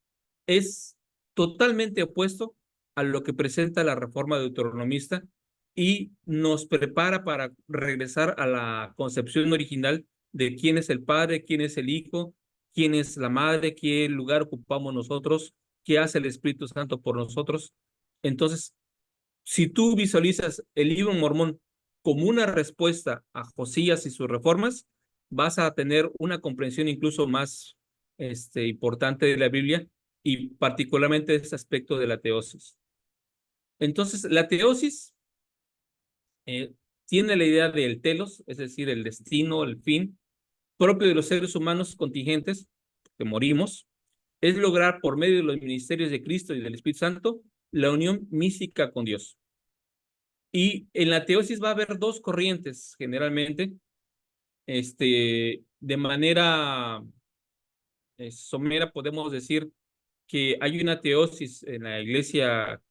es totalmente opuesto a lo que presenta la reforma deuteronomista y nos prepara para regresar a la concepción original de quién es el Padre, quién es el Hijo, quién es la Madre, qué lugar ocupamos nosotros, qué hace el Espíritu Santo por nosotros. Entonces, si tú visualizas el libro Mormón como una respuesta a Josías y sus reformas, vas a tener una comprensión incluso más importante de la Biblia y particularmente de este aspecto de la teosis. Entonces, la teosis tiene la idea del telos, es decir, el destino, el fin, propio de los seres humanos contingentes, que morimos, es lograr por medio de los ministerios de Cristo y del Espíritu Santo la unión mística con Dios. Y en la teosis va a haber dos corrientes, generalmente, de manera somera podemos decir que hay una teosis en la iglesia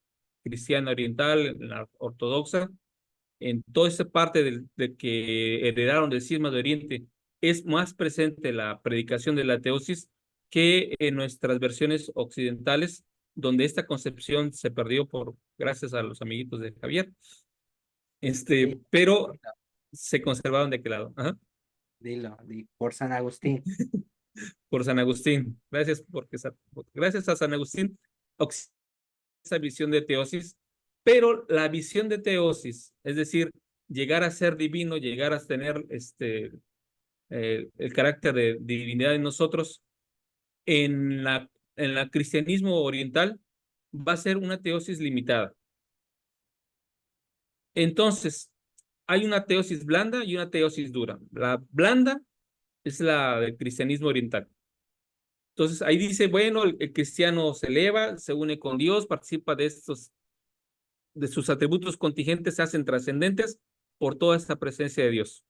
cristiana oriental, en la ortodoxa, en toda esa parte de que heredaron del cisma de Oriente, es más presente la predicación de la teosis que en nuestras versiones occidentales, donde esta concepción se perdió gracias a los amiguitos de Javier. Sí, Pero se conservaron de qué lado. Ajá. dilo, por San Agustín. Por San Agustín. Gracias a San Agustín, esa visión de teosis, pero la visión de teosis, es decir, llegar a ser divino, llegar a tener el carácter de divinidad en nosotros, en la cristianismo oriental, va a ser una teosis limitada. Entonces, hay una teosis blanda y una teosis dura. La blanda es la del cristianismo oriental. Entonces, ahí dice, bueno, el cristiano se eleva, se une con Dios, participa de sus atributos contingentes, se hacen trascendentes por toda esta presencia de Dios.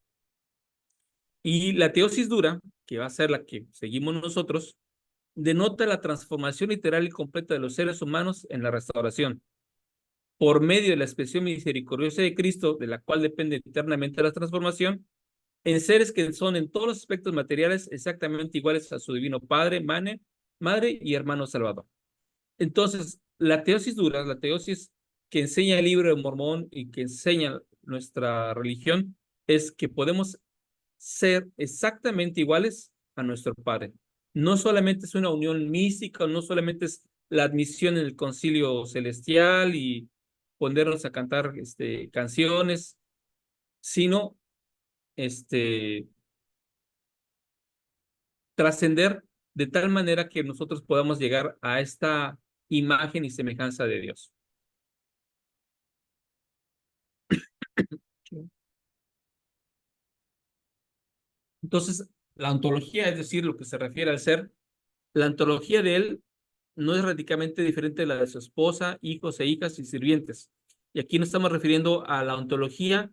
Y la teosis dura, que va a ser la que seguimos nosotros, denota la transformación literal y completa de los seres humanos en la restauración, por medio de la expresión misericordiosa de Cristo, de la cual depende eternamente la transformación, en seres que son en todos los aspectos materiales exactamente iguales a su divino Padre, Madre y hermano Salvador. Entonces, la teosis dura, la teosis que enseña el libro de Mormón y que enseña nuestra religión, es que podemos ser exactamente iguales a nuestro Padre. No solamente es una unión mística, no solamente es la admisión en el concilio celestial y ponernos a cantar canciones, sino trascender de tal manera que nosotros podamos llegar a esta imagen y semejanza de Dios. Entonces, la ontología, es decir, lo que se refiere al ser, la ontología de él no es radicalmente diferente de la de su esposa, hijos e hijas y sirvientes. Y aquí nos estamos refiriendo a la ontología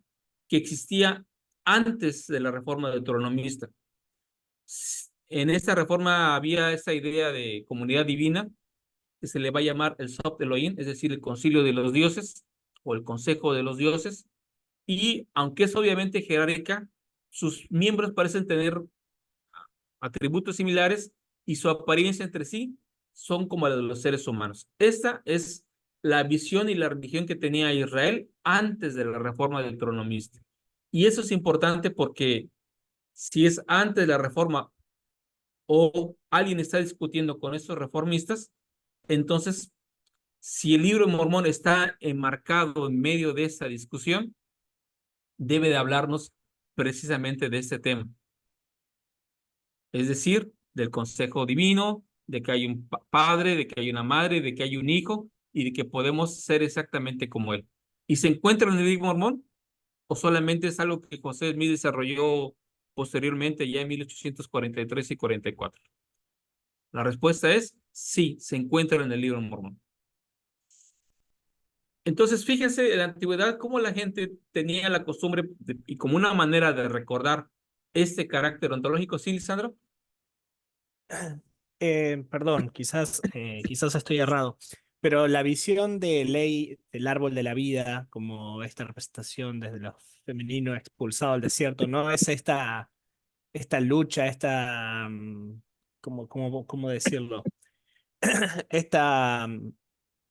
que existía antes de la reforma deuteronomista. En esta reforma había esa idea de comunidad divina que se le va a llamar el Sot Elohim, es decir, el concilio de los dioses o el consejo de los dioses, y aunque es obviamente jerárquica, sus miembros parecen tener atributos similares y su apariencia entre sí son como la de los seres humanos. Esta es la visión y la religión que tenía Israel antes de la reforma deuteronomista. Y eso es importante porque si es antes de la reforma o alguien está discutiendo con estos reformistas, entonces, si el libro de Mormón está enmarcado en medio de esa discusión, debe de hablarnos precisamente de este tema. Es decir, del consejo divino, de que hay un padre, de que hay una madre, de que hay un hijo y de que podemos ser exactamente como él. ¿Y se encuentra en el libro de Mormón? ¿O solamente es algo que José Smith desarrolló posteriormente, ya en 1843 y 44? La respuesta es sí, se encuentra en el libro de Mormón. Entonces, fíjense en la antigüedad cómo la gente tenía la costumbre y como una manera de recordar este carácter ontológico. ¿Sí, Lisandro? Perdón, quizás estoy errado, pero la visión de ley del árbol de la vida, como esta representación desde lo femenino expulsado al desierto, no es esta lucha, ¿cómo decirlo? Esta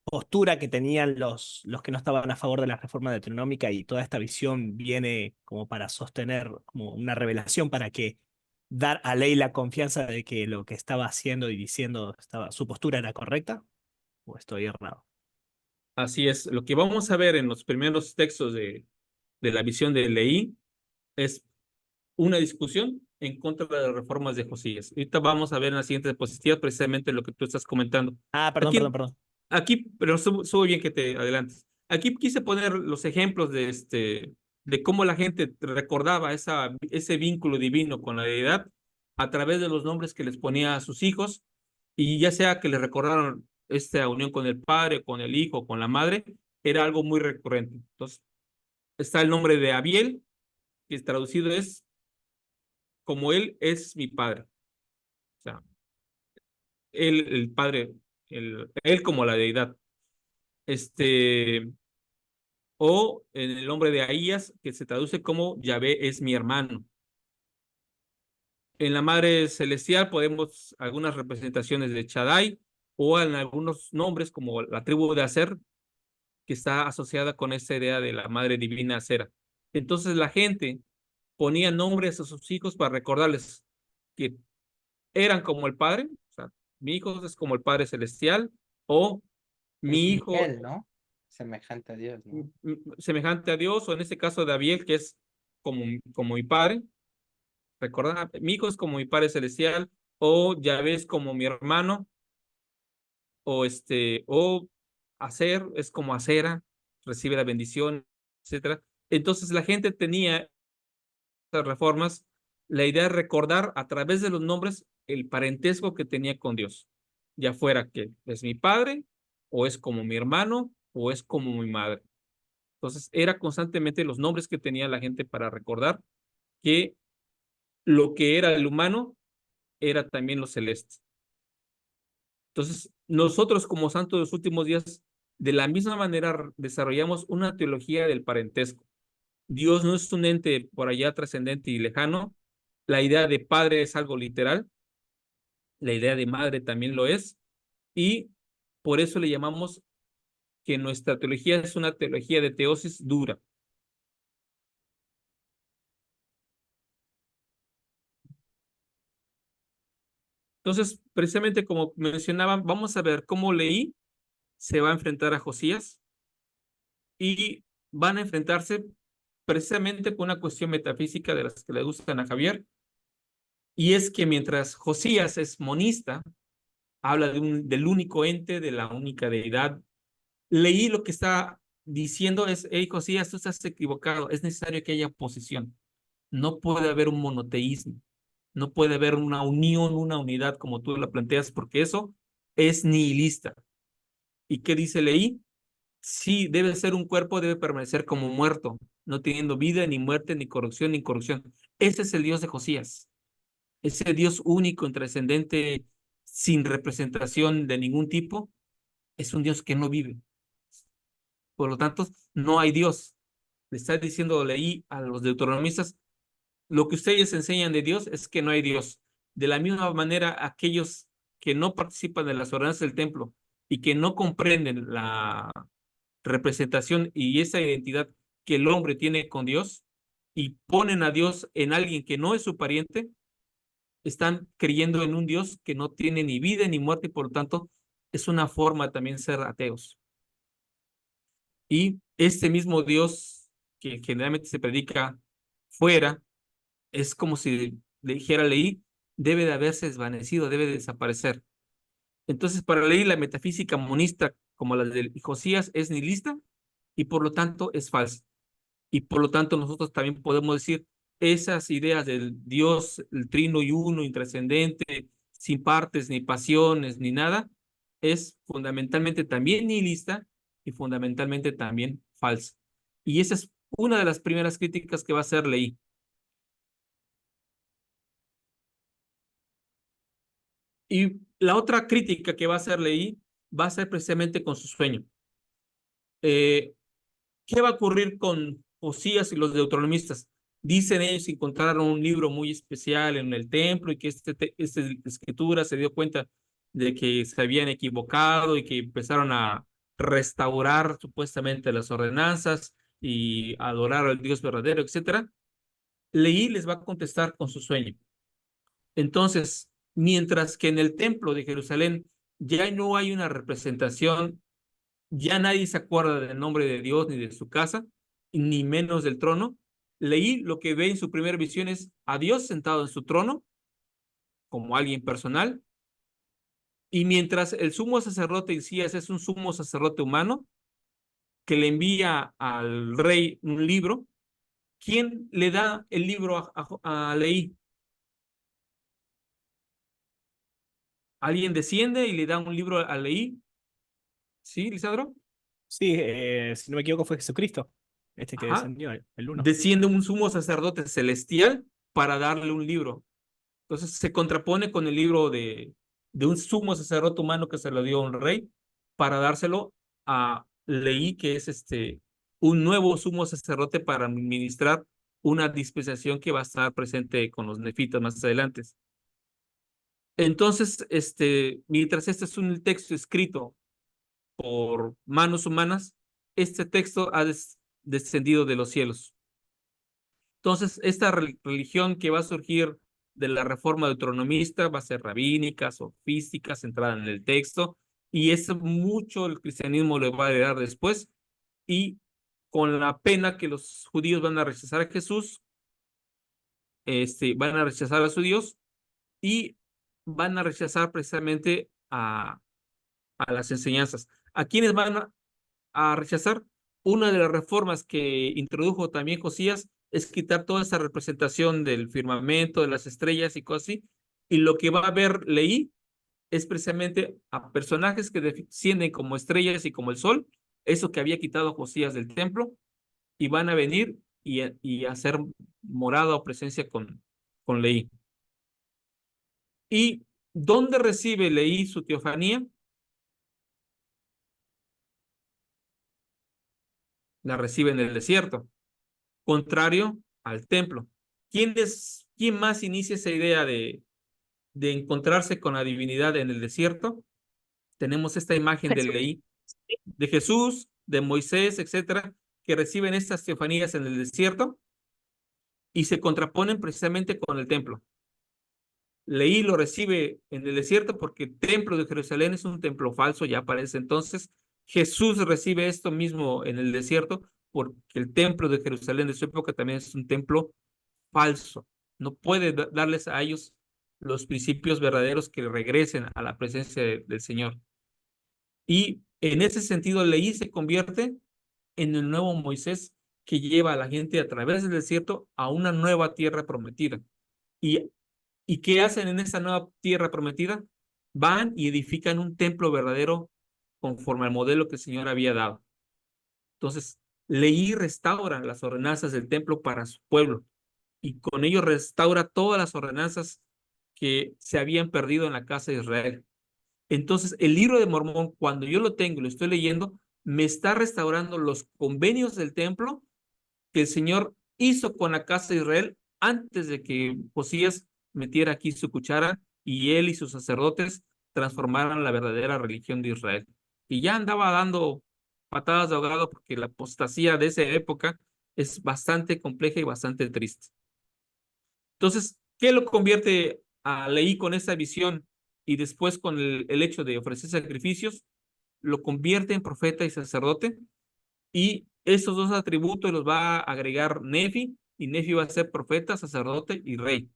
postura que tenían los que no estaban a favor de la reforma deuteronómica, y toda esta visión viene como para sostener, como una revelación para que dar a Ley la confianza de que lo que estaba haciendo y diciendo su postura era correcta, o estoy errado. Así es. Lo que vamos a ver en los primeros textos de la visión de Leí es una discusión en contra de las reformas de Josías. Ahorita vamos a ver en las siguientes diapositivas precisamente lo que tú estás comentando. Perdón, Aquí, perdón. aquí, pero sube bien que te adelantes. Aquí quise poner los ejemplos de cómo la gente recordaba ese vínculo divino con la deidad a través de los nombres que les ponía a sus hijos, y ya sea que les recordaron esta unión con el padre, con el hijo, con la madre, era algo muy recurrente. Entonces, está el nombre de Abiel, que traducido es como él es mi padre. O sea, él, el padre, él como la deidad. O en el nombre de Ahías, que se traduce como Yahvé es mi hermano. En la Madre Celestial podemos algunas representaciones de Shaddai, o en algunos nombres como la tribu de Aser, que está asociada con esta idea de la Madre Divina Asera. Entonces la gente ponía nombres a sus hijos para recordarles que eran como el Padre, o sea, mi hijo es como el Padre Celestial, o Es mi hijo Miguel, ¿no? Semejante a Dios, ¿no? semejante a Dios, o en este caso de Abiel, que es como mi Padre. Recordad, mi hijo es como mi Padre Celestial, o Yahvé es como mi hermano, o Aser es como Asera, recibe la bendición, etcétera. Entonces la gente tenía estas reformas, la idea de recordar a través de los nombres el parentesco que tenía con Dios, ya fuera que es mi padre, o es como mi hermano, o es como mi madre. Entonces era constantemente los nombres que tenía la gente para recordar que lo que era el humano era también lo celeste. Entonces, nosotros como santos de los últimos días, de la misma manera desarrollamos una teología del parentesco. Dios no es un ente por allá trascendente y lejano. La idea de padre es algo literal. La idea de madre también lo es. Y por eso le llamamos que nuestra teología es una teología de teosis dura. Entonces, precisamente como mencionaba, vamos a ver cómo Leí se va a enfrentar a Josías, y van a enfrentarse precisamente con una cuestión metafísica de las que le gustan a Javier, y es que mientras Josías es monista, habla del único ente, de la única deidad, Leí lo que está diciendo es: hey, Josías, tú estás equivocado, es necesario que haya oposición. No puede haber un monoteísmo, no puede haber una unión, una unidad como tú la planteas, porque eso es nihilista. ¿Y qué dice Leí? Sí, debe ser un cuerpo, debe permanecer como muerto, no teniendo vida, ni muerte, ni corrupción, ni incorrupción. Ese es el Dios de Josías, ese Dios único, intrascendente, sin representación de ningún tipo, es un Dios que no vive. Por lo tanto, no hay Dios. Le está diciendo Leí a los deuteronomistas, lo que ustedes enseñan de Dios es que no hay Dios. De la misma manera, aquellos que no participan de las ordenanzas del templo y que no comprenden la representación y esa identidad que el hombre tiene con Dios y ponen a Dios en alguien que no es su pariente, están creyendo en un Dios que no tiene ni vida ni muerte y por lo tanto es una forma también ser ateos. Y este mismo Dios que generalmente se predica fuera, es como si le dijera Leí, debe de haberse desvanecido, debe de desaparecer. Entonces, para Leí, la metafísica monista, como la de Josías, es nihilista y por lo tanto es falsa. Y por lo tanto, nosotros también podemos decir esas ideas del Dios, el trino y uno, intrascendente, sin partes, ni pasiones, ni nada, es fundamentalmente también nihilista y fundamentalmente también falsa. Y esa es una de las primeras críticas que va a hacer Leí. Y la otra crítica que va a hacer Leí va a ser precisamente con su sueño. ¿Qué va a ocurrir con Josías y los deuteronomistas? Dicen ellos que encontraron un libro muy especial en el templo y que esta escritura se dio cuenta de que se habían equivocado y que empezaron a restaurar supuestamente las ordenanzas y adorar al Dios verdadero, etcétera. Leí les va a contestar con su sueño. Entonces, mientras que en el templo de Jerusalén ya no hay una representación, ya nadie se acuerda del nombre de Dios ni de su casa, ni menos del trono. Leí lo que ve en su primera visión es a Dios sentado en su trono, como alguien personal, y mientras el sumo sacerdote Isías es un sumo sacerdote humano que le envía al rey un libro, ¿quién le da el libro a Leí? ¿Alguien desciende y le da un libro a Leí? ¿Sí, Lisandro? Sí, si no me equivoco fue Jesucristo, este que Ajá. descendió, el uno. Desciende un sumo sacerdote celestial para darle un libro. Entonces se contrapone con el libro de un sumo sacerdote humano que se lo dio a un rey para dárselo a Leí, que es un nuevo sumo sacerdote para ministrar una dispensación que va a estar presente con los nefitas más adelante. Entonces, mientras este es un texto escrito por manos humanas, este texto ha descendido de los cielos. Entonces, esta religión que va a surgir de la reforma deuteronomista va a ser rabínica, sofística, centrada en el texto, y es mucho el cristianismo le va a heredar después, y con la pena que los judíos van a rechazar a Jesús, van a rechazar a su Dios, y van a rechazar precisamente a las enseñanzas. ¿A quiénes van a rechazar? Una de las reformas que introdujo también Josías es quitar toda esa representación del firmamento, de las estrellas y cosas así, y lo que va a ver Leí es precisamente a personajes que descienden como estrellas y como el sol, eso que había quitado Josías del templo, y van a venir y hacer morada o presencia con Leí. ¿Y dónde recibe Leí su teofanía? La recibe en el desierto, contrario al templo. ¿Quién más inicia esa idea de encontrarse con la divinidad en el desierto? Tenemos esta imagen de Jesús. Leí, de Jesús, de Moisés, etcétera, que reciben estas teofanías en el desierto y se contraponen precisamente con el templo. Leí lo recibe en el desierto porque el templo de Jerusalén es un templo falso ya para ese entonces. Jesús recibe esto mismo en el desierto porque el templo de Jerusalén de su época también es un templo falso. No puede darles a ellos los principios verdaderos que regresen a la presencia del Señor. Y en ese sentido, Leí se convierte en el nuevo Moisés que lleva a la gente a través del desierto a una nueva tierra prometida. ¿Y qué hacen en esa nueva tierra prometida? Van y edifican un templo verdadero conforme al modelo que el Señor había dado. Entonces, Leí restaura las ordenanzas del templo para su pueblo y con ello restaura todas las ordenanzas que se habían perdido en la casa de Israel. Entonces, el libro de Mormón, cuando yo lo tengo y lo estoy leyendo, me está restaurando los convenios del templo que el Señor hizo con la casa de Israel antes de que Josías metiera aquí su cuchara y él y sus sacerdotes transformaran la verdadera religión de Israel. Y ya andaba dando patadas de ahogado porque la apostasía de esa época es bastante compleja y bastante triste. Entonces, ¿qué lo convierte a Leí con esa visión y después con el hecho de ofrecer sacrificios? Lo convierte en profeta y sacerdote, y esos dos atributos los va a agregar Nefi, y Nefi va a ser profeta, sacerdote y rey,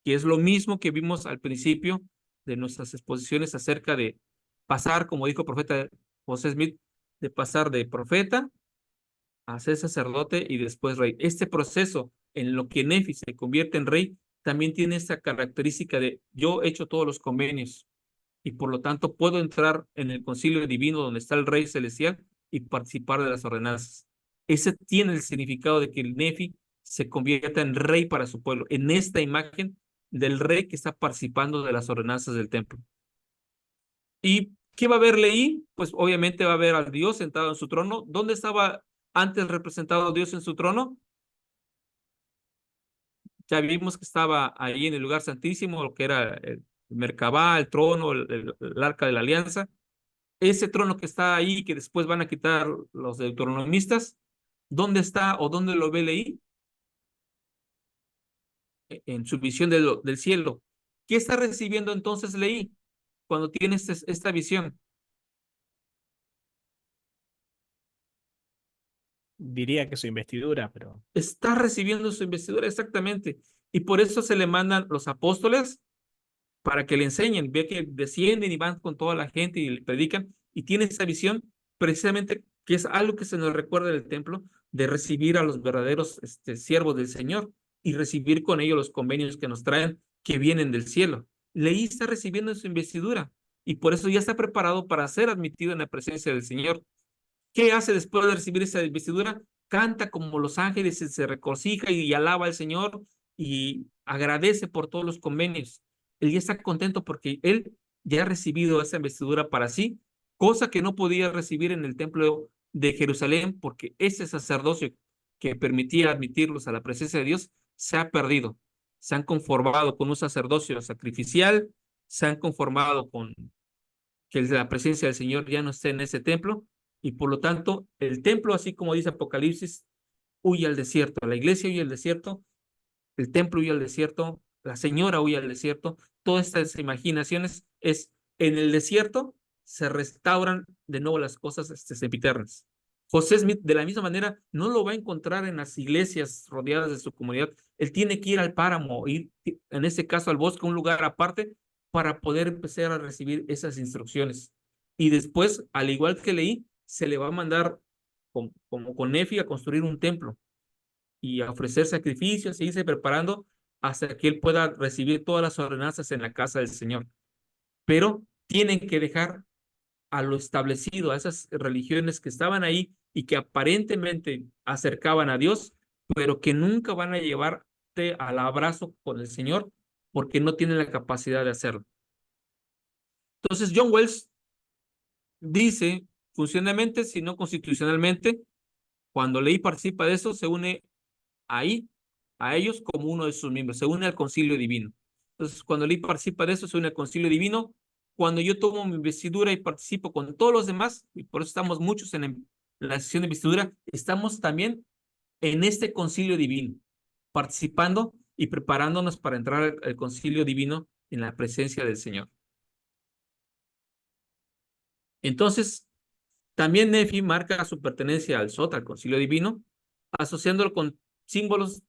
que es lo mismo que vimos al principio de nuestras exposiciones acerca de pasar, como dijo el profeta José Smith, de pasar de profeta a ser sacerdote y después rey. Este proceso en lo que Nefi se convierte en rey también tiene esta característica de yo he hecho todos los convenios y por lo tanto puedo entrar en el concilio divino donde está el rey celestial y participar de las ordenanzas. Ese tiene el significado de que el Nefi se convierta en rey para su pueblo, en esta imagen del rey que está participando de las ordenanzas del templo. ¿Y qué va a haber Leí? Pues obviamente va a ver al Dios sentado en su trono. ¿Dónde estaba antes representado Dios en su trono? Ya vimos que estaba ahí en el lugar santísimo, lo que era el Merkabah, el trono, el arca de la alianza. Ese trono que está ahí, que después van a quitar los deuteronomistas, ¿dónde está o dónde lo ve Leí? En su visión del cielo. ¿Qué está recibiendo entonces Leí cuando tiene esta visión? Diría que su investidura, pero Está recibiendo su investidura exactamente. Y por eso se le mandan los apóstoles para que le enseñen. Ve que descienden y van con toda la gente y le predican. Y tiene esa visión precisamente que es algo que se nos recuerda del templo, de recibir a los verdaderos siervos del Señor y recibir con ellos los convenios que nos traen, que vienen del cielo. Leí está recibiendo su investidura y por eso ya está preparado para ser admitido en la presencia del Señor. ¿Qué hace después de recibir esa investidura? Canta como los ángeles, se regocija y alaba al Señor y agradece por todos los convenios. Él ya está contento porque él ya ha recibido esa investidura para sí, cosa que no podía recibir en el templo de Jerusalén porque ese sacerdocio que permitía admitirlos a la presencia de Dios se ha perdido. Se han conformado con un sacerdocio sacrificial, se han conformado con que la presencia del Señor ya no esté en ese templo y por lo tanto el templo, así como dice Apocalipsis, huye al desierto, la iglesia huye al desierto, el templo huye al desierto, la señora huye al desierto, todas estas imaginaciones es en el desierto se restauran de nuevo las cosas sempiternas. José Smith, de la misma manera, no lo va a encontrar en las iglesias rodeadas de su comunidad. Él tiene que ir al páramo, ir, en este caso al bosque, un lugar aparte, para poder empezar a recibir esas instrucciones. Y después, al igual que leí, se le va a mandar, como con Nefi, a construir un templo y a ofrecer sacrificios e irse preparando hasta que él pueda recibir todas las ordenanzas en la casa del Señor. Pero tienen que dejar a lo establecido, a esas religiones que estaban ahí y que aparentemente acercaban a Dios, pero que nunca van a llevarte al abrazo con el Señor porque no tienen la capacidad de hacerlo. Entonces, John Wells dice, funcionalmente, si no constitucionalmente, cuando Leí participa de eso, se une ahí a ellos como uno de sus miembros, se une al concilio divino. Entonces, cuando Leí participa de eso, se une al concilio divino. Cuando yo tomo mi investidura y participo con todos los demás, y por eso estamos muchos en la sesión de investidura, estamos también en este concilio divino, participando y preparándonos para entrar al concilio divino en la presencia del Señor. Entonces, también Nefi marca su pertenencia al Sot, al concilio divino, asociándolo con símbolos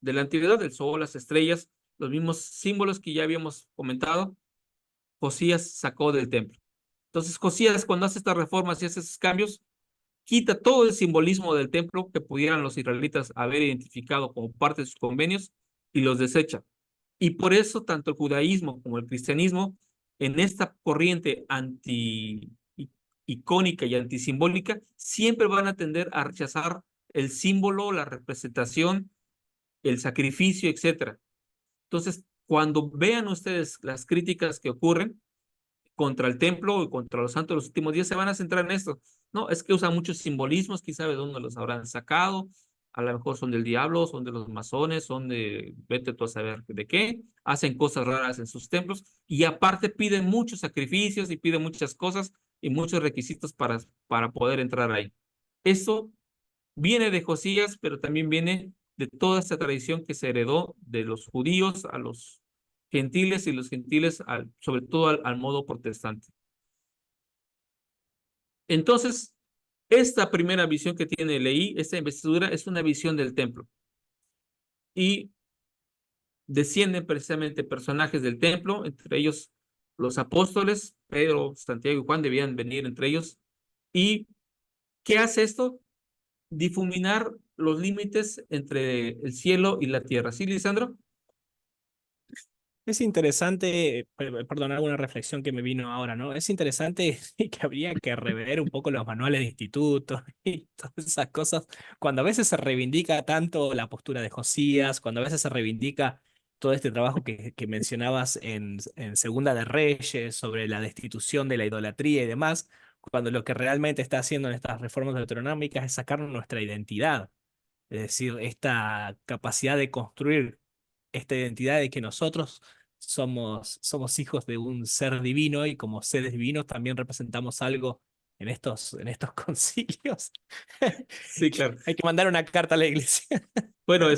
de la antigüedad, el sol, las estrellas, los mismos símbolos que ya habíamos comentado, Josías sacó del templo. Entonces, Josías, cuando hace estas reformas y hace esos cambios, quita todo el simbolismo del templo que pudieran los israelitas haber identificado como parte de sus convenios y los desecha. Y por eso, tanto el judaísmo como el cristianismo, en esta corriente anti-icónica y antisimbólica, siempre van a tender a rechazar el símbolo, la representación, el sacrificio, etcétera. Entonces, cuando vean ustedes las críticas que ocurren, contra el templo y contra los santos de los últimos días se van a centrar en esto. No, es que usan muchos simbolismos, quién sabe dónde los habrán sacado, a lo mejor son del diablo, son de los masones, son de, vete tú a saber de qué, hacen cosas raras en sus templos y aparte piden muchos sacrificios y piden muchas cosas y muchos requisitos para poder entrar ahí. Eso viene de Josías, pero también viene de toda esta tradición que se heredó de los judíos a los gentiles y los gentiles sobre todo al modo protestante. Entonces, esta primera visión que tiene Leí, esta investidura, es una visión del templo. Y descienden precisamente personajes del templo, entre ellos los apóstoles, Pedro, Santiago y Juan debían venir entre ellos. ¿Y qué hace esto? Difuminar los límites entre el cielo y la tierra. ¿Sí, Lisandro? Es interesante, perdón, alguna reflexión que me vino ahora, ¿no? Es interesante que habría que rever un poco los manuales de instituto y todas esas cosas, cuando a veces se reivindica tanto la postura de Josías, cuando a veces se reivindica todo este trabajo que mencionabas en Segunda de Reyes sobre la destitución de la idolatría y demás, cuando lo que realmente está haciendo en estas reformas deuteronómicas es sacarnos nuestra identidad, es decir, esta capacidad de construir esta identidad de que nosotros somos hijos de un ser divino y como seres divinos también representamos algo en estos concilios. Sí, claro. Hay que mandar una carta a la iglesia. Bueno,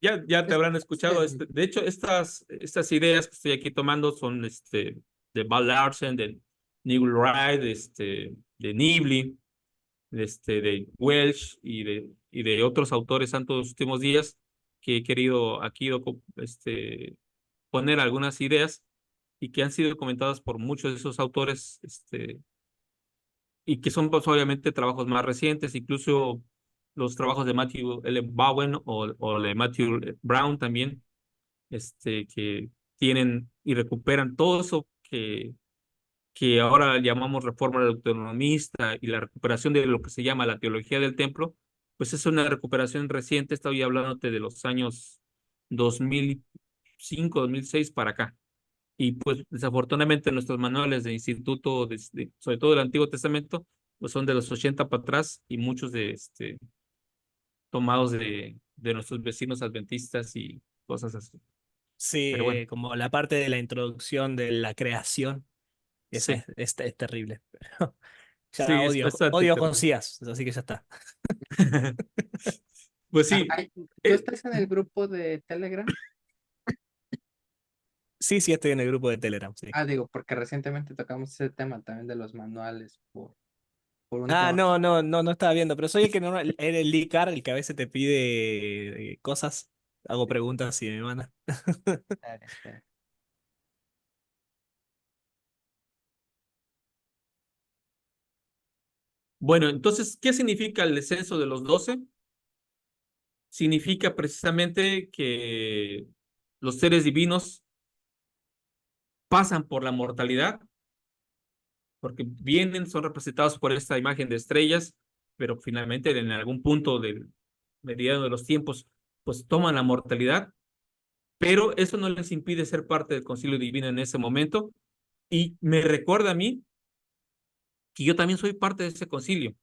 ya te habrán escuchado. Sí. De hecho, estas ideas que estoy aquí tomando son de Val Larsen, de Neil Wright, de Nibley, de Welsh y de otros autores santos de los últimos días que he querido aquí poner algunas ideas y que han sido comentadas por muchos de esos autores y que son pues, obviamente trabajos más recientes, incluso los trabajos de Matthew L. Bowen o de Matthew Brown también, que tienen y recuperan todo eso que ahora llamamos reforma deuteronomista y la recuperación de lo que se llama la teología del templo, pues es una recuperación reciente, estoy hablándote de los años 2005, 2006 para acá. Y pues desafortunadamente nuestros manuales de instituto, sobre todo del Antiguo Testamento, pues son de los 80 para atrás y muchos tomados de nuestros vecinos adventistas y cosas así. Sí, Pero bueno, como la parte de la introducción de la creación, esa sí, es terrible. Ya sí, es bastante odio a terrible. Josías, así que ya está. Pues sí, ¿Tú eh, estás en el grupo de Telegram? Sí, sí, estoy en el grupo de Telegram, sí. Digo, porque recientemente tocamos ese tema también de los manuales por un Ah, tema. no estaba viendo, pero soy el que no, era el Licar, el que a veces te pide cosas, hago preguntas y me manda. Este, bueno, entonces, ¿qué significa el descenso de los 12? Significa precisamente que los seres divinos pasan por la mortalidad, porque vienen, son representados por esta imagen de estrellas, pero finalmente en algún punto del mediado de los tiempos, pues toman la mortalidad, pero eso no les impide ser parte del concilio divino en ese momento, y me recuerda a mí que yo también soy parte de ese concilio,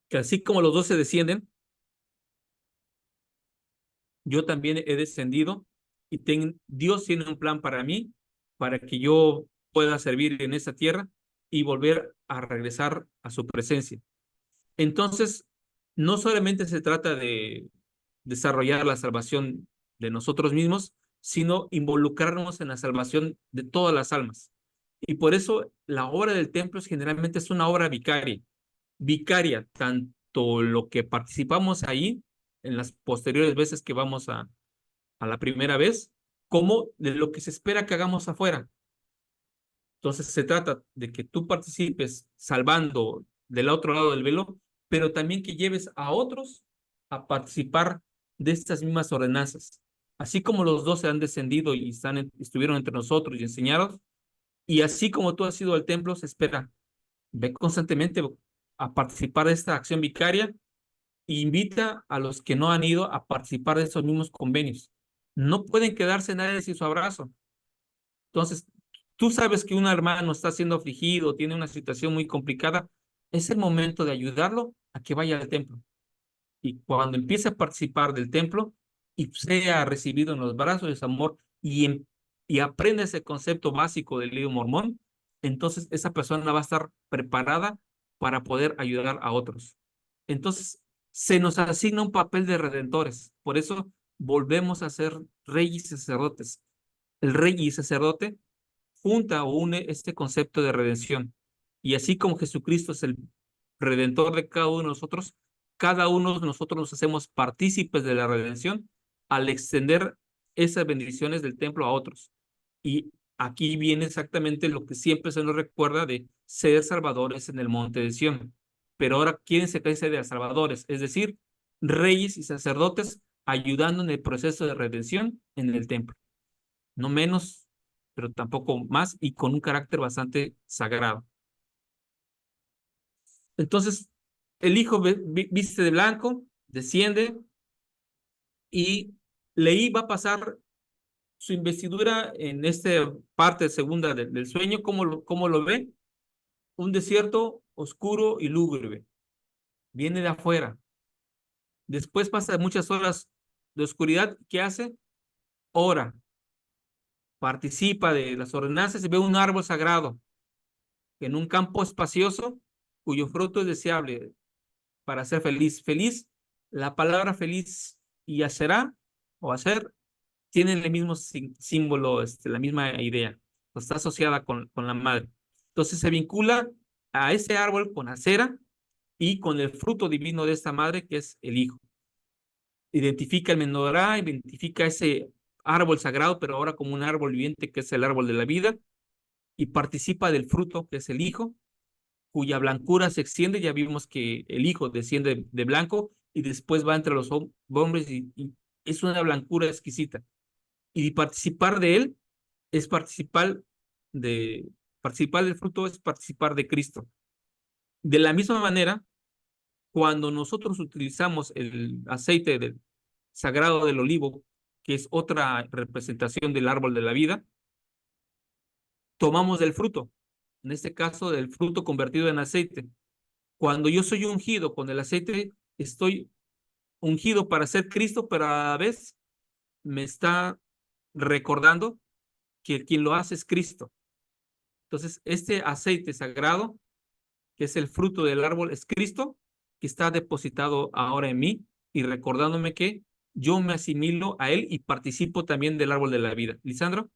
que así como los 12 descienden, yo también he descendido y Dios tiene un plan para mí, para que yo pueda servir en esa tierra y volver a regresar a su presencia. Entonces, no solamente se trata de desarrollar la salvación de nosotros mismos, sino involucrarnos en la salvación de todas las almas. Y por eso la obra del templo generalmente es una obra vicaria, tanto lo que participamos ahí en las posteriores veces que vamos a la primera vez, como de lo que se espera que hagamos afuera. Entonces se trata de que tú participes salvando del otro lado del velo, pero también que lleves a otros a participar de estas mismas ordenanzas. Así como los 12 han descendido y estuvieron entre nosotros y enseñaron, y así como tú has ido al templo, se espera, ve constantemente a participar de esta acción vicaria e invita a los que no han ido a participar de estos mismos convenios. No pueden quedarse nadie sin su abrazo. Entonces, tú sabes que un hermano está siendo afligido, tiene una situación muy complicada, es el momento de ayudarlo a que vaya al templo. Y cuando empiece a participar del templo y sea recibido en los brazos de su amor y aprende ese concepto básico del libro mormón, entonces esa persona va a estar preparada para poder ayudar a otros. Entonces, se nos asigna un papel de redentores. Por eso volvemos a ser reyes y sacerdotes. El rey y sacerdote junta o une este concepto de redención. Y así como Jesucristo es el redentor de cada uno de nosotros, cada uno de nosotros nos hacemos partícipes de la redención al extender esas bendiciones del templo a otros. Y aquí viene exactamente lo que siempre se nos recuerda de ser salvadores en el monte de Sión. Pero ahora quieren se de salvadores, es decir, reyes y sacerdotes ayudando en el proceso de redención en el templo. No menos, pero tampoco más, y con un carácter bastante sagrado. Entonces, el hijo viste de blanco, desciende, y Leí va a pasar su investidura en esta parte segunda del sueño. ¿Cómo lo ve? Un desierto oscuro y lúgubre. Viene de afuera. Después pasa muchas horas de oscuridad. ¿Qué hace? Ora. Participa de las ordenanzas y ve un árbol sagrado en un campo espacioso cuyo fruto es deseable para ser feliz. Feliz, la palabra feliz y hacerá o hacer tienen el mismo símbolo, la misma idea. Está asociada con la madre. Entonces se vincula a ese árbol con acera y con el fruto divino de esta madre, que es el hijo. Identifica el menorá, identifica ese árbol sagrado, pero ahora como un árbol viviente, que es el árbol de la vida, y participa del fruto, que es el hijo, cuya blancura se extiende. Ya vimos que el hijo desciende de blanco y después va entre los hombres y es una blancura exquisita. Y participar de él es participar del fruto es participar de Cristo. De la misma manera, cuando nosotros utilizamos el aceite sagrado del olivo, que es otra representación del árbol de la vida, tomamos del fruto, en este caso del fruto convertido en aceite. Cuando yo soy ungido con el aceite, estoy ungido para ser Cristo, pero a la vez me está recordando que quien lo hace es Cristo. Entonces, este aceite sagrado, que es el fruto del árbol, es Cristo, que está depositado ahora en mí y recordándome que yo me asimilo a él y participo también del árbol de la vida. Lisandro.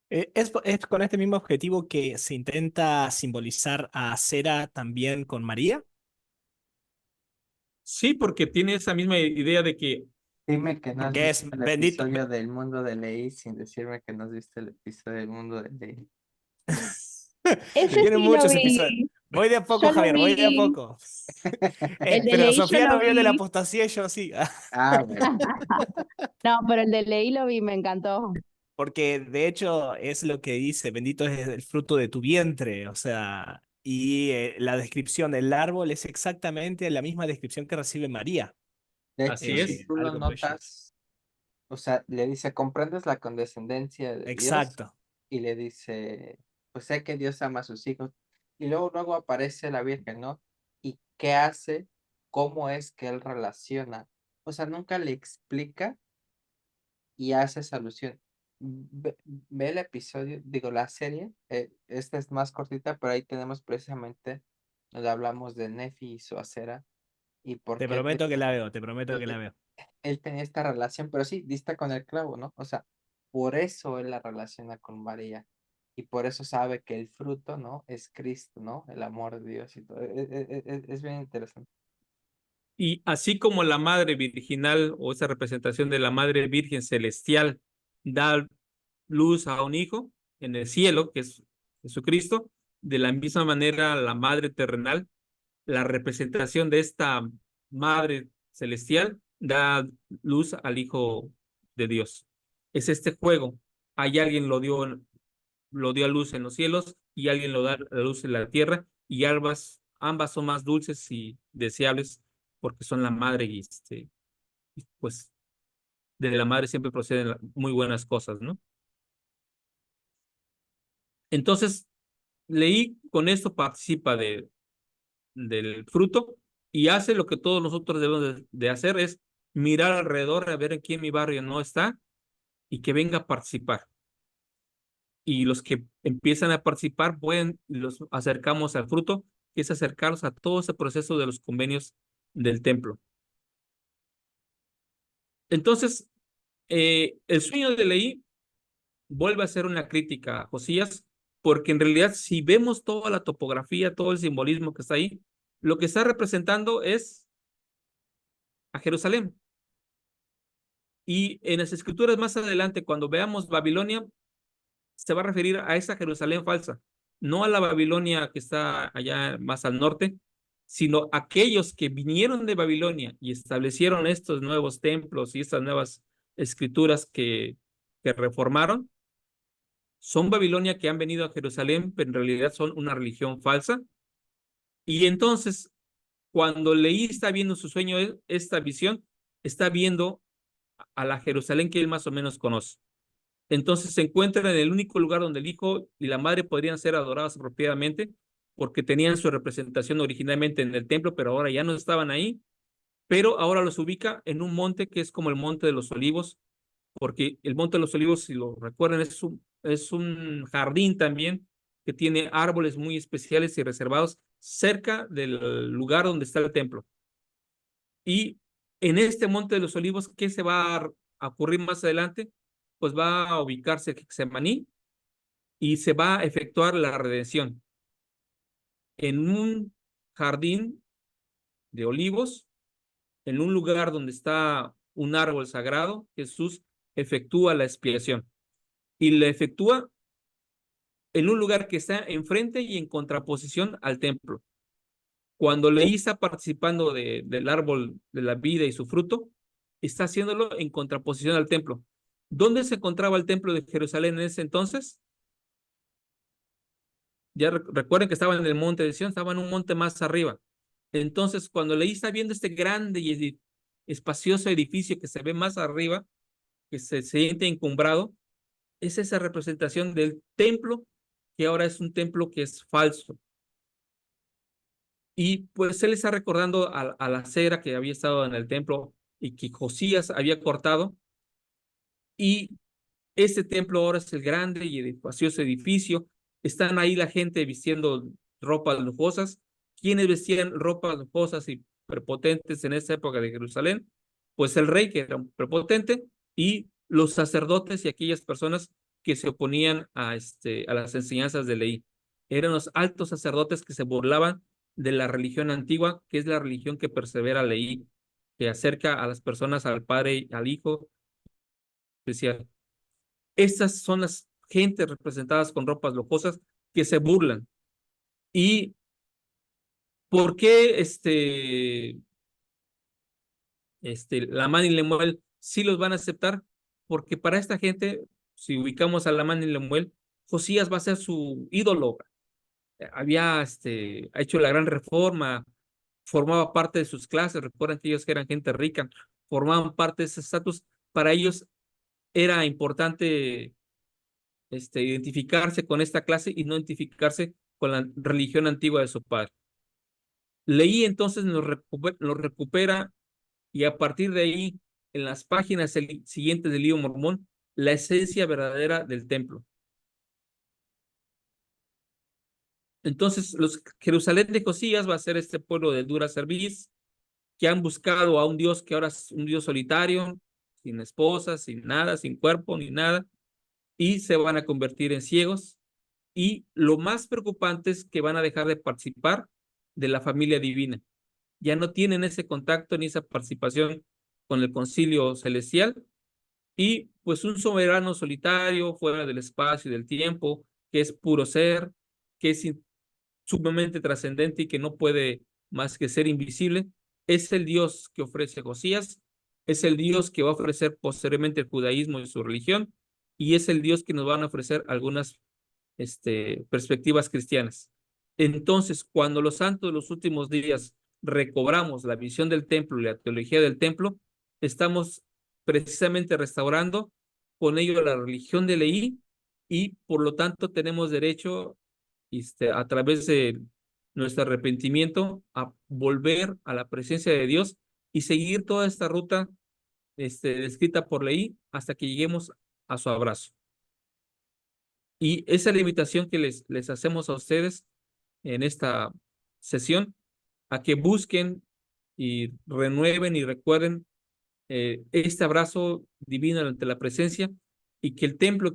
¿Es con este mismo objetivo que se intenta simbolizar a Cera también con María? Sí, porque tiene esa misma idea de que Dime que no has Porque visto es el bendito. episodio del mundo de Ley sin decirme que no has visto el episodio del mundo de Ley. Ese Tiene sí lo muchos episodios. vi. Voy de a poco, Yo lo Javier, voy de a vi. poco. El de Pero Leí yo Sofía lo no vio el de la vi. apostasía y yo sí. Ah, bueno. No, pero el de Leí lo vi, me encantó. Porque de hecho es lo que dice, bendito es el fruto de tu vientre, o sea, y la descripción del árbol es exactamente la misma descripción que recibe María. De hecho, así si es. tú lo Algo bello. notas, o sea, le dice, ¿comprendes la condescendencia de Dios? Exacto. Y le dice, pues sé que Dios ama a sus hijos. Y luego aparece la Virgen, ¿no? ¿Y qué hace? ¿Cómo es que él relaciona? O sea, nunca le explica y hace esa alusión. Ve el episodio, digo, la serie, esta es más cortita, pero ahí tenemos precisamente, donde hablamos de Nefi y su acera y por Te qué prometo que la veo, te prometo que la él, veo. él tenía esta relación, pero sí, dista con el clavo, ¿no? O sea, por eso él la relaciona con María y por eso sabe que el fruto, ¿no? Es Cristo, ¿no? El amor de Dios y todo. Es bien interesante. Y así como la madre virginal o esa representación de la madre virgen celestial da luz a un hijo en el cielo, que es Jesucristo, de la misma manera la madre terrenal, la representación de esta madre celestial, da luz al hijo de Dios. Es este juego. Hay alguien lo dio a luz en los cielos y alguien lo da a luz en la tierra, y ambas son más dulces y deseables porque son la madre y pues de la madre siempre proceden muy buenas cosas, ¿no? Entonces, Leí con esto participa del fruto y hace lo que todos nosotros debemos de hacer, es mirar alrededor a ver en quién mi barrio no está y que venga a participar. Y los que empiezan a participar, los acercamos al fruto, que es acercarlos a todo ese proceso de los convenios del templo. Entonces, el sueño de Leí vuelve a ser una crítica a Josías, porque en realidad si vemos toda la topografía, todo el simbolismo que está ahí, lo que está representando es a Jerusalén. Y en las escrituras más adelante, cuando veamos Babilonia, se va a referir a esa Jerusalén falsa, no a la Babilonia que está allá más al norte, sino aquellos que vinieron de Babilonia y establecieron estos nuevos templos y estas nuevas escrituras que reformaron, son Babilonia que han venido a Jerusalén, pero en realidad son una religión falsa. Y entonces, cuando Leí está viendo su sueño, esta visión, está viendo a la Jerusalén que él más o menos conoce. Entonces se encuentra en el único lugar donde el hijo y la madre podrían ser adorados apropiadamente, porque tenían su representación originalmente en el templo, pero ahora ya no estaban ahí, pero ahora los ubica en un monte que es como el Monte de los Olivos, porque el Monte de los Olivos, si lo recuerdan, es un jardín también que tiene árboles muy especiales y reservados cerca del lugar donde está el templo. Y en este Monte de los Olivos, ¿qué se va a ocurrir más adelante? Pues va a ubicarse Getsemaní y se va a efectuar la redención. En un jardín de olivos, en un lugar donde está un árbol sagrado, Jesús efectúa la expiación. Y la efectúa en un lugar que está enfrente y en contraposición al templo. Cuando Leí está participando del árbol de la vida y su fruto, está haciéndolo en contraposición al templo. ¿Dónde se encontraba el templo de Jerusalén en ese entonces? Ya recuerden que estaba en el monte de Sión, estaba en un monte más arriba. Entonces, cuando Leí está viendo este grande y espacioso edificio que se ve más arriba, que se siente encumbrado, es esa representación del templo, que ahora es un templo que es falso. Y pues él está recordando a la cera que había estado en el templo y que Josías había cortado. Y ese templo ahora es el grande y espacioso edificio. Están ahí la gente vistiendo ropas lujosas. ¿Quiénes vestían ropas lujosas y prepotentes en esa época de Jerusalén? Pues el rey, que era un prepotente, y los sacerdotes y aquellas personas que se oponían a las enseñanzas de Leí. Eran los altos sacerdotes que se burlaban de la religión antigua, que es la religión que persevera Leí, que acerca a las personas al Padre y al Hijo especial. Estas son las gentes representadas con ropas lujosas que se burlan. ¿Y por qué Lamán y Lemuel sí los van a aceptar? Porque para esta gente, si ubicamos a Lamán y Lemuel, Josías va a ser su ídolo. Había hecho la gran reforma, formaba parte de sus clases. Recuerdan que ellos eran gente rica, formaban parte de ese estatus. Para ellos era importante identificarse con esta clase y no identificarse con la religión antigua de su padre. Leí entonces nos recupera y a partir de ahí, en las páginas siguientes del libro Mormón, la esencia verdadera del templo. Entonces, los Jerusalén de Josías va a ser este pueblo de dura cerviz, que han buscado a un Dios que ahora es un Dios solitario, sin esposa, sin nada, sin cuerpo ni nada, y se van a convertir en ciegos. Y lo más preocupante es que van a dejar de participar de la familia divina. Ya no tienen ese contacto ni esa participación con el concilio celestial. Y pues un soberano solitario, fuera del espacio y del tiempo, que es puro ser, que es sumamente trascendente y que no puede más que ser invisible, es el Dios que ofrece Josías, es el Dios que va a ofrecer posteriormente el judaísmo y su religión, y es el Dios que nos van a ofrecer algunas perspectivas cristianas. Entonces, cuando los santos de los últimos días recobramos la visión del templo y la teología del templo, estamos precisamente restaurando con ello la religión de Leí y por lo tanto tenemos derecho, a través de nuestro arrepentimiento, a volver a la presencia de Dios y seguir toda esta ruta, descrita por ley hasta que lleguemos a su abrazo. Y esa es la invitación que les hacemos a ustedes en esta sesión, a que busquen y renueven y recuerden este abrazo divino ante la presencia, y que el templo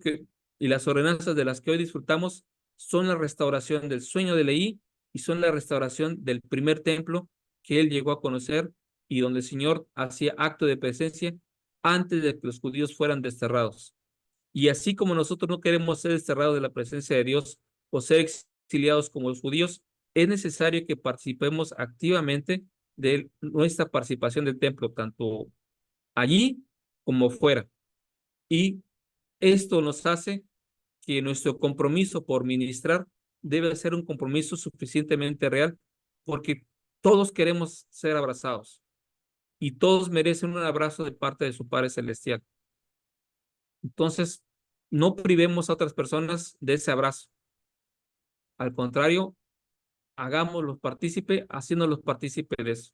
y las ordenanzas de las que hoy disfrutamos son la restauración del sueño de Leí y son la restauración del primer templo que él llegó a conocer y donde el Señor hacía acto de presencia antes de que los judíos fueran desterrados. Y así como nosotros no queremos ser desterrados de la presencia de Dios o ser exiliados como los judíos, es necesario que participemos activamente de nuestra participación del templo, tanto allí como fuera. Y esto nos hace que nuestro compromiso por ministrar debe ser un compromiso suficientemente real, porque todos queremos ser abrazados y todos merecen un abrazo de parte de su Padre Celestial. Entonces, no privemos a otras personas de ese abrazo. Al contrario, hagámoslos partícipe, haciéndolos partícipe de eso.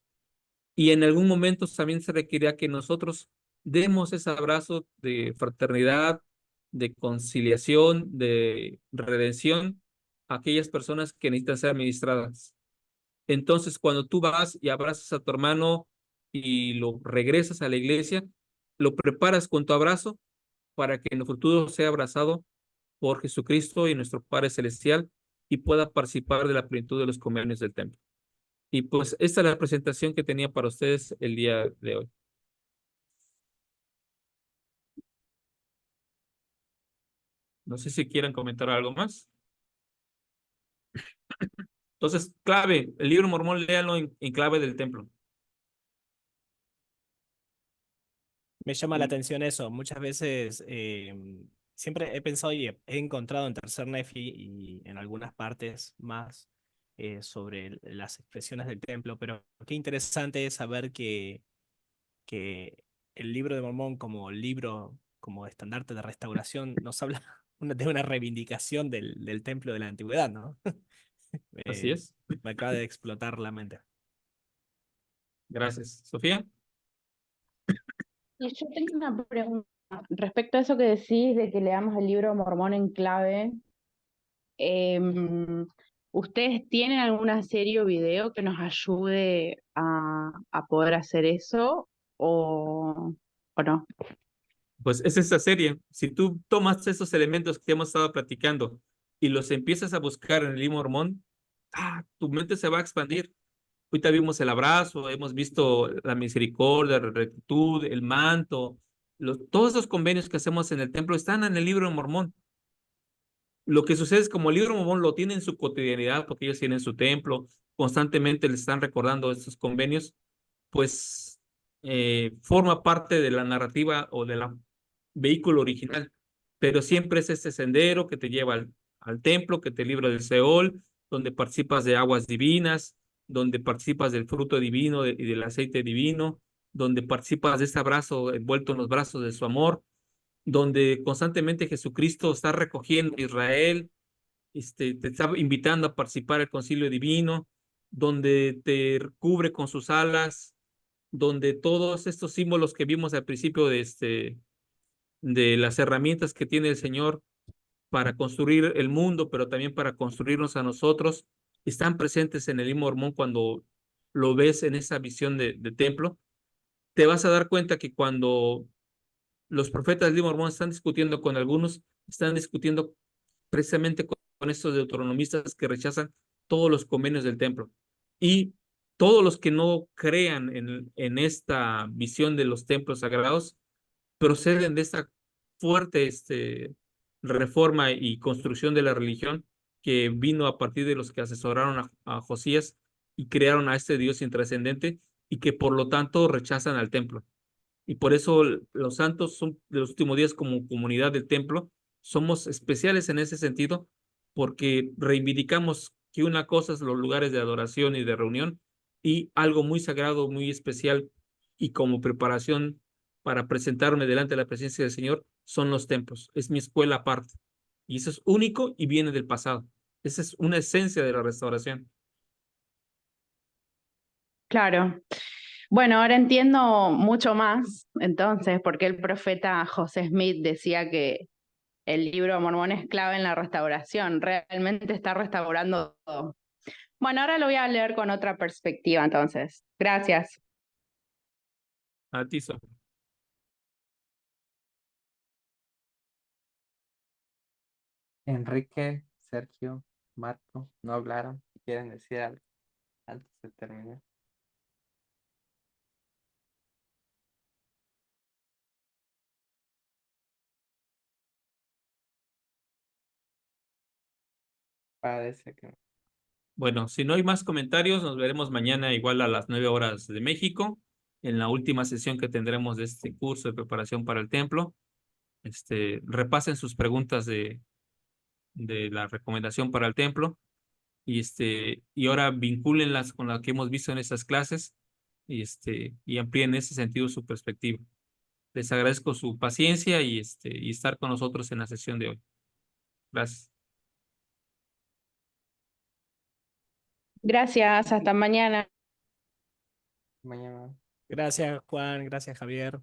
Y en algún momento también se requerirá que nosotros demos ese abrazo de fraternidad, de conciliación, de redención a aquellas personas que necesitan ser administradas. Entonces, cuando tú vas y abrazas a tu hermano y lo regresas a la iglesia, lo preparas con tu abrazo para que en el futuro sea abrazado por Jesucristo y nuestro Padre Celestial y pueda participar de la plenitud de los convenios del templo. Y pues esta es la presentación que tenía para ustedes el día de hoy. No sé si quieren comentar algo más. Entonces, clave, el libro Mormón, léalo en clave del templo. Me llama la atención eso. Muchas veces siempre he pensado y he encontrado en Tercer Nefi y en algunas partes más sobre las expresiones del templo, pero qué interesante es saber que el libro de Mormón como libro, como estandarte de restauración, nos habla de una reivindicación del templo de la antigüedad, ¿no? Así es. Me acaba de explotar la mente. Gracias. Sofía. Y yo tengo una pregunta respecto a eso que decís de que leamos el libro Mormón en clave. em, ¿Ustedes tienen alguna serie o video que nos ayude a poder hacer eso o no? Pues es esta serie. Si tú tomas esos elementos que hemos estado platicando y los empiezas a buscar en el libro Mormón, tu mente se va a expandir. Ahorita vimos el abrazo, hemos visto la misericordia, la rectitud, el manto. Todos esos convenios que hacemos en el templo están en el libro de Mormón. Lo que sucede es como el libro de Mormón lo tiene en su cotidianidad, porque ellos tienen su templo, constantemente les están recordando estos convenios, pues forma parte de la narrativa o del vehículo original, pero siempre es este sendero que te lleva al templo, que te libra del Seol, donde participas de aguas divinas, donde participas del fruto divino y del aceite divino, donde participas de este abrazo envuelto en los brazos de su amor, donde constantemente Jesucristo está recogiendo a Israel, te está invitando a participar del concilio divino, donde te cubre con sus alas, donde todos estos símbolos que vimos al principio de las herramientas que tiene el Señor para construir el mundo, pero también para construirnos a nosotros, están presentes en el libro Mormón cuando lo ves en esa visión de templo. Te vas a dar cuenta que cuando los profetas del libro Mormón están discutiendo con algunos, están discutiendo precisamente con estos deuteronomistas que rechazan todos los convenios del templo. Y todos los que no crean en esta visión de los templos sagrados proceden de esta fuerte reforma y construcción de la religión que vino a partir de los que asesoraron a Josías y crearon a este Dios intrascendente y que por lo tanto rechazan al templo. Y por eso los santos son de los últimos días como comunidad del templo, somos especiales en ese sentido porque reivindicamos que una cosa es los lugares de adoración y de reunión y algo muy sagrado, muy especial y como preparación para presentarme delante de la presencia del Señor son los templos. Es mi escuela aparte. Y eso es único y viene del pasado. Esa es una esencia de la restauración. Claro. Bueno, ahora entiendo mucho más, entonces, por qué el profeta José Smith decía que el libro de Mormón es clave en la restauración. Realmente está restaurando todo. Bueno, ahora lo voy a leer con otra perspectiva, entonces. Gracias. A ti, Sof. Enrique, Sergio, Marco, no hablaron. ¿Quieren decir algo antes de terminar? Parece que no. Bueno, si no hay más comentarios, nos veremos mañana igual a las 9 horas de México, en la última sesión que tendremos de este curso de preparación para el templo. Repasen sus preguntas de la recomendación para el templo y ahora vincúlenlas con lo que hemos visto en estas clases y amplíen en ese sentido su perspectiva. Les agradezco su paciencia y estar con nosotros en la sesión de hoy. Gracias. Gracias, hasta mañana. Mañana. Gracias, Juan. Gracias, Javier.